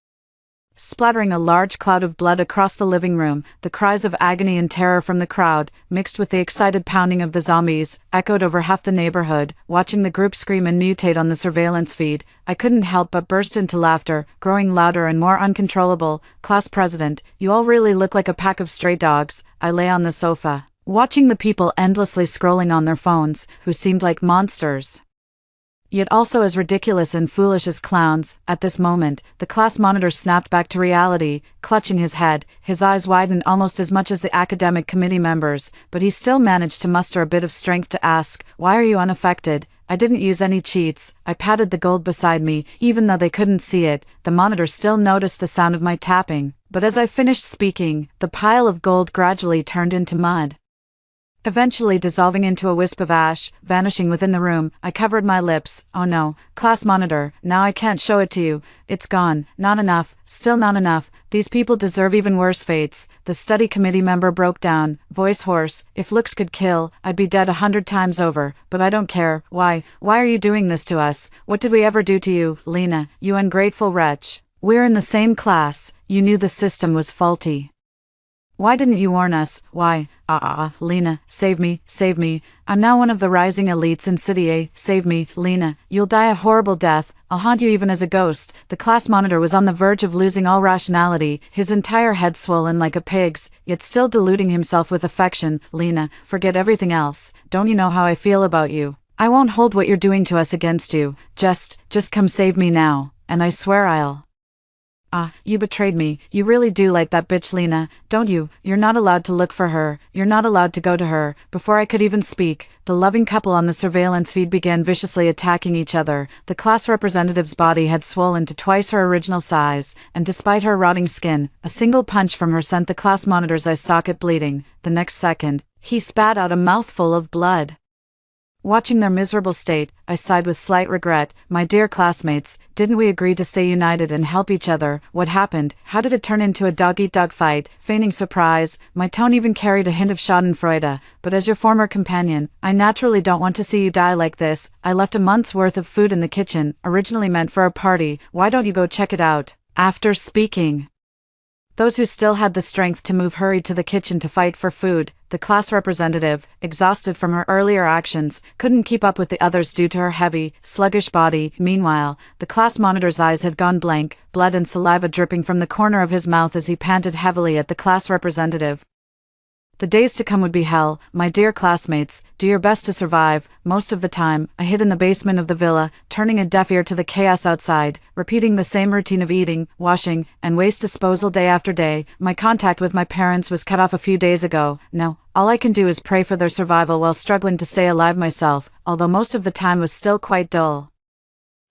splattering a large cloud of blood across the living room. The cries of agony and terror from the crowd, mixed with the excited pounding of the zombies, echoed over half the neighborhood. Watching the group scream and mutate on the surveillance feed, I couldn't help but burst into laughter, growing louder and more uncontrollable. "Class president, you all really look like a pack of stray dogs." I lay on the sofa, watching the people endlessly scrolling on their phones, who seemed like monsters, yet also as ridiculous and foolish as clowns. At this moment, the class monitor snapped back to reality, clutching his head. His eyes widened almost as much as the academic committee members, but he still managed to muster a bit of strength to ask, "Why are you unaffected?" "I didn't use any cheats." I patted the gold beside me, even though they couldn't see it. The monitor still noticed the sound of my tapping, but as I finished speaking, the pile of gold gradually turned into mud, eventually dissolving into a wisp of ash, vanishing within the room. I covered my lips. "Oh no, class monitor, now I can't show it to you. It's gone. Not enough. Still not enough. These people deserve even worse fates." The study committee member broke down, voice hoarse. "If looks could kill, I'd be dead 100 times over, but I don't care. Why are you doing this to us? What did we ever do to you?" "Lena, you ungrateful wretch. We're in the same class. You knew the system was faulty. Why didn't you warn us? Why?" Lena, save me, save me. I'm now one of the rising elites in City A. Save me, Lena. You'll die a horrible death. I'll haunt you even as a ghost." The class monitor was on the verge of losing all rationality, his entire head swollen like a pig's, yet still deluding himself with affection. "Lena, forget everything else. Don't you know how I feel about you? I won't hold what you're doing to us against you. Just come save me now, and I swear I'll." You betrayed me. You really do like that bitch Lena, don't you? You're not allowed to look for her. You're not allowed to go to her." Before I could even speak, the loving couple on the surveillance feed began viciously attacking each other. The class representative's body had swollen to twice her original size, and despite her rotting skin, a single punch from her sent the class monitor's eye socket bleeding. The next second, he spat out a mouthful of blood. Watching their miserable state, I sighed with slight regret. My dear classmates, didn't we agree to stay united and help each other? What happened? How did it turn into a dog-eat-dog fight? Feigning surprise, my tone even carried a hint of schadenfreude. But as your former companion, I naturally don't want to see you die like this. I left a month's worth of food in the kitchen, originally meant for a party. Why don't you go check it out? After speaking, those who still had the strength to move hurried to the kitchen to fight for food. The class representative, exhausted from her earlier actions, couldn't keep up with the others due to her heavy, sluggish body. Meanwhile, the class monitor's eyes had gone blank, blood and saliva dripping from the corner of his mouth as he panted heavily at the class representative. The days to come would be hell. My dear classmates, do your best to survive. Most of the time, I hid in the basement of the villa, turning a deaf ear to the chaos outside, repeating the same routine of eating, washing, and waste disposal day after day. My contact with my parents was cut off a few days ago. Now, all I can do is pray for their survival while struggling to stay alive myself, although most of the time was still quite dull.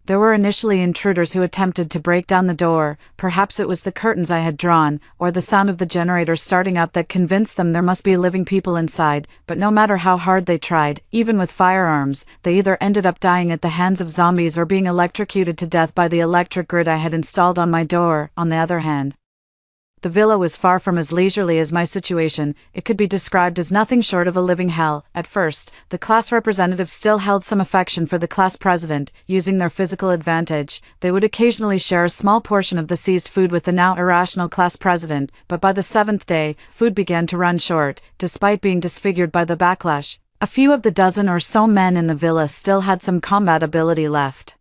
There were initially intruders who attempted to break down the door. Perhaps it was the curtains I had drawn, or the sound of the generator starting up that convinced them there must be living people inside, but no matter how hard they tried, even with firearms, they either ended up dying at the hands of zombies or being electrocuted to death by the electric grid I had installed on my door. On the other hand, the villa was far from as leisurely as my situation. It could be described as nothing short of a living hell. At first, the class representatives still held some affection for the class president. Using their physical advantage, they would occasionally share a small portion of the seized food with the now irrational class president, but by the 7th day, food began to run short. Despite being disfigured by the backlash, a few of the dozen or so men in the villa still had some combat ability left.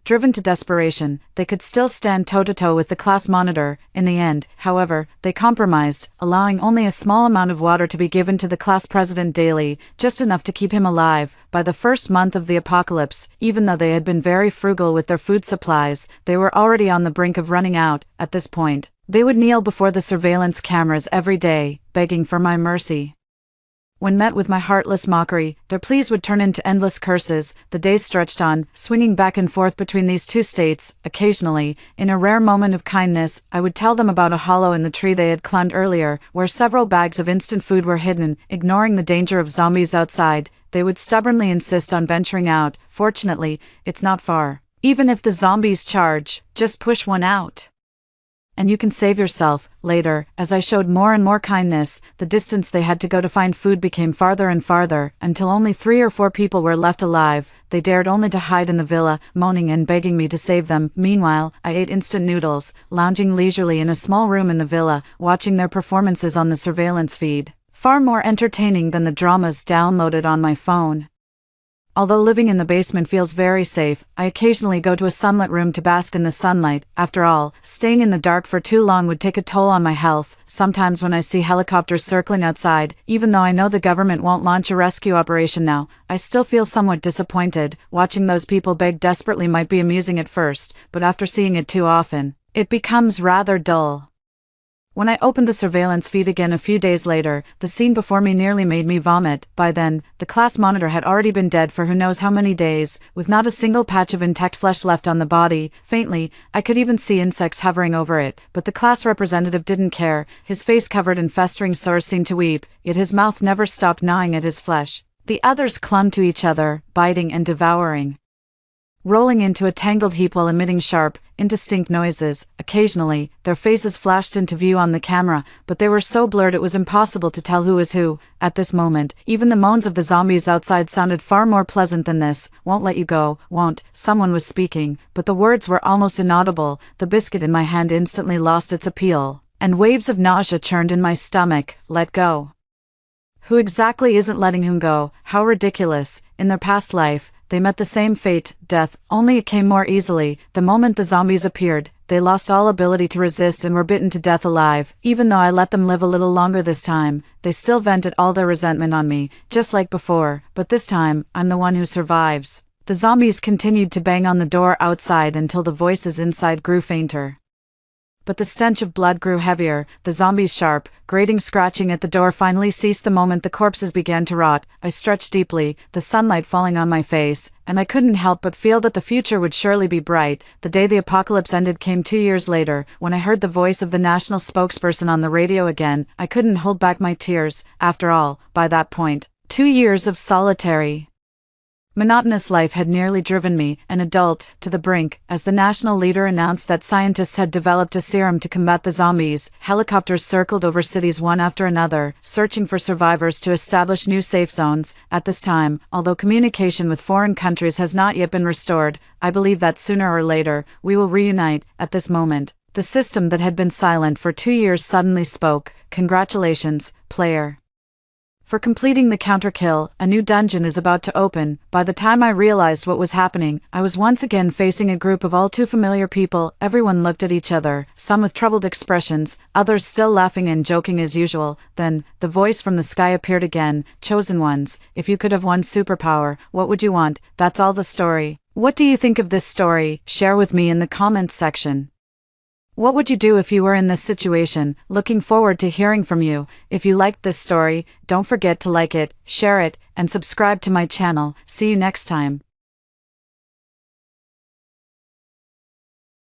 Driven to desperation, they could still stand toe-to-toe with the class monitor. In the end, however, they compromised, allowing only a small amount of water to be given to the class president daily, just enough to keep him alive. By the first month of the apocalypse, even though they had been very frugal with their food supplies, they were already on the brink of running out. At this point, they would kneel before the surveillance cameras every day, begging for my mercy. When met with my heartless mockery, their pleas would turn into endless curses. The days stretched on, swinging back and forth between these two states. Occasionally, in a rare moment of kindness, I would tell them about a hollow in the tree they had climbed earlier, where several bags of instant food were hidden. Ignoring the danger of zombies outside, they would stubbornly insist on venturing out. Fortunately, it's not far. Even if the zombies charge, just push one out, and you can save yourself. Later, as I showed more and more kindness, the distance they had to go to find food became farther and farther, until only 3 or 4 people were left alive. They dared only to hide in the villa, moaning and begging me to save them. Meanwhile, I ate instant noodles, lounging leisurely in a small room in the villa, watching their performances on the surveillance feed. Far more entertaining than the dramas downloaded on my phone. Although living in the basement feels very safe, I occasionally go to a sunlit room to bask in the sunlight. After all, staying in the dark for too long would take a toll on my health. Sometimes when I see helicopters circling outside, even though I know the government won't launch a rescue operation now, I still feel somewhat disappointed. Watching those people beg desperately might be amusing at first, but after seeing it too often, it becomes rather dull. When I opened the surveillance feed again a few days later, the scene before me nearly made me vomit. By then, the class monitor had already been dead for who knows how many days, with not a single patch of intact flesh left on the body. Faintly, I could even see insects hovering over it, but the class representative didn't care. His face covered in festering sores seemed to weep, yet his mouth never stopped gnawing at his flesh. The others clung to each other, biting and devouring, rolling into a tangled heap while emitting sharp, indistinct noises. Occasionally, their faces flashed into view on the camera, but they were so blurred it was impossible to tell who was who. At this moment, even the moans of the zombies outside sounded far more pleasant than this. "Won't let you go, won't," someone was speaking, but the words were almost inaudible. The biscuit in my hand instantly lost its appeal, and waves of nausea churned in my stomach. Let go. Who exactly isn't letting him go? How ridiculous. In their past life, they met the same fate, death, only it came more easily. The moment the zombies appeared, they lost all ability to resist and were bitten to death alive. Even though I let them live a little longer this time, they still vented all their resentment on me, just like before, but this time, I'm the one who survives. The zombies continued to bang on the door outside until the voices inside grew fainter. But the stench of blood grew heavier. The zombies' sharp, grating scratching at the door finally ceased the moment the corpses began to rot. I stretched deeply, the sunlight falling on my face, and I couldn't help but feel that the future would surely be bright. The day the apocalypse ended came 2 years later, when I heard the voice of the national spokesperson on the radio again. I couldn't hold back my tears. After all, by that point, 2 years of solitary Monotonous life had nearly driven me, an adult, to the brink. As the national leader announced that scientists had developed a serum to combat the zombies, helicopters circled over cities one after another, searching for survivors to establish new safe zones. At this time, although communication with foreign countries has not yet been restored, I believe that sooner or later, we will reunite. At this moment, the system that had been silent for 2 years suddenly spoke. Congratulations, player. For completing the counter kill, a new dungeon is about to open. By the time I realized what was happening, I was once again facing a group of all too familiar people. Everyone looked at each other, some with troubled expressions, others still laughing and joking as usual. Then, the voice from the sky appeared again. Chosen ones, if you could have one superpower, what would you want? That's all the story. What do you think of this story? Share with me in the comments section. What would you do if you were in this situation? Looking forward to hearing from you. If you liked this story, don't forget to like it, share it, and subscribe to my channel. See you next time.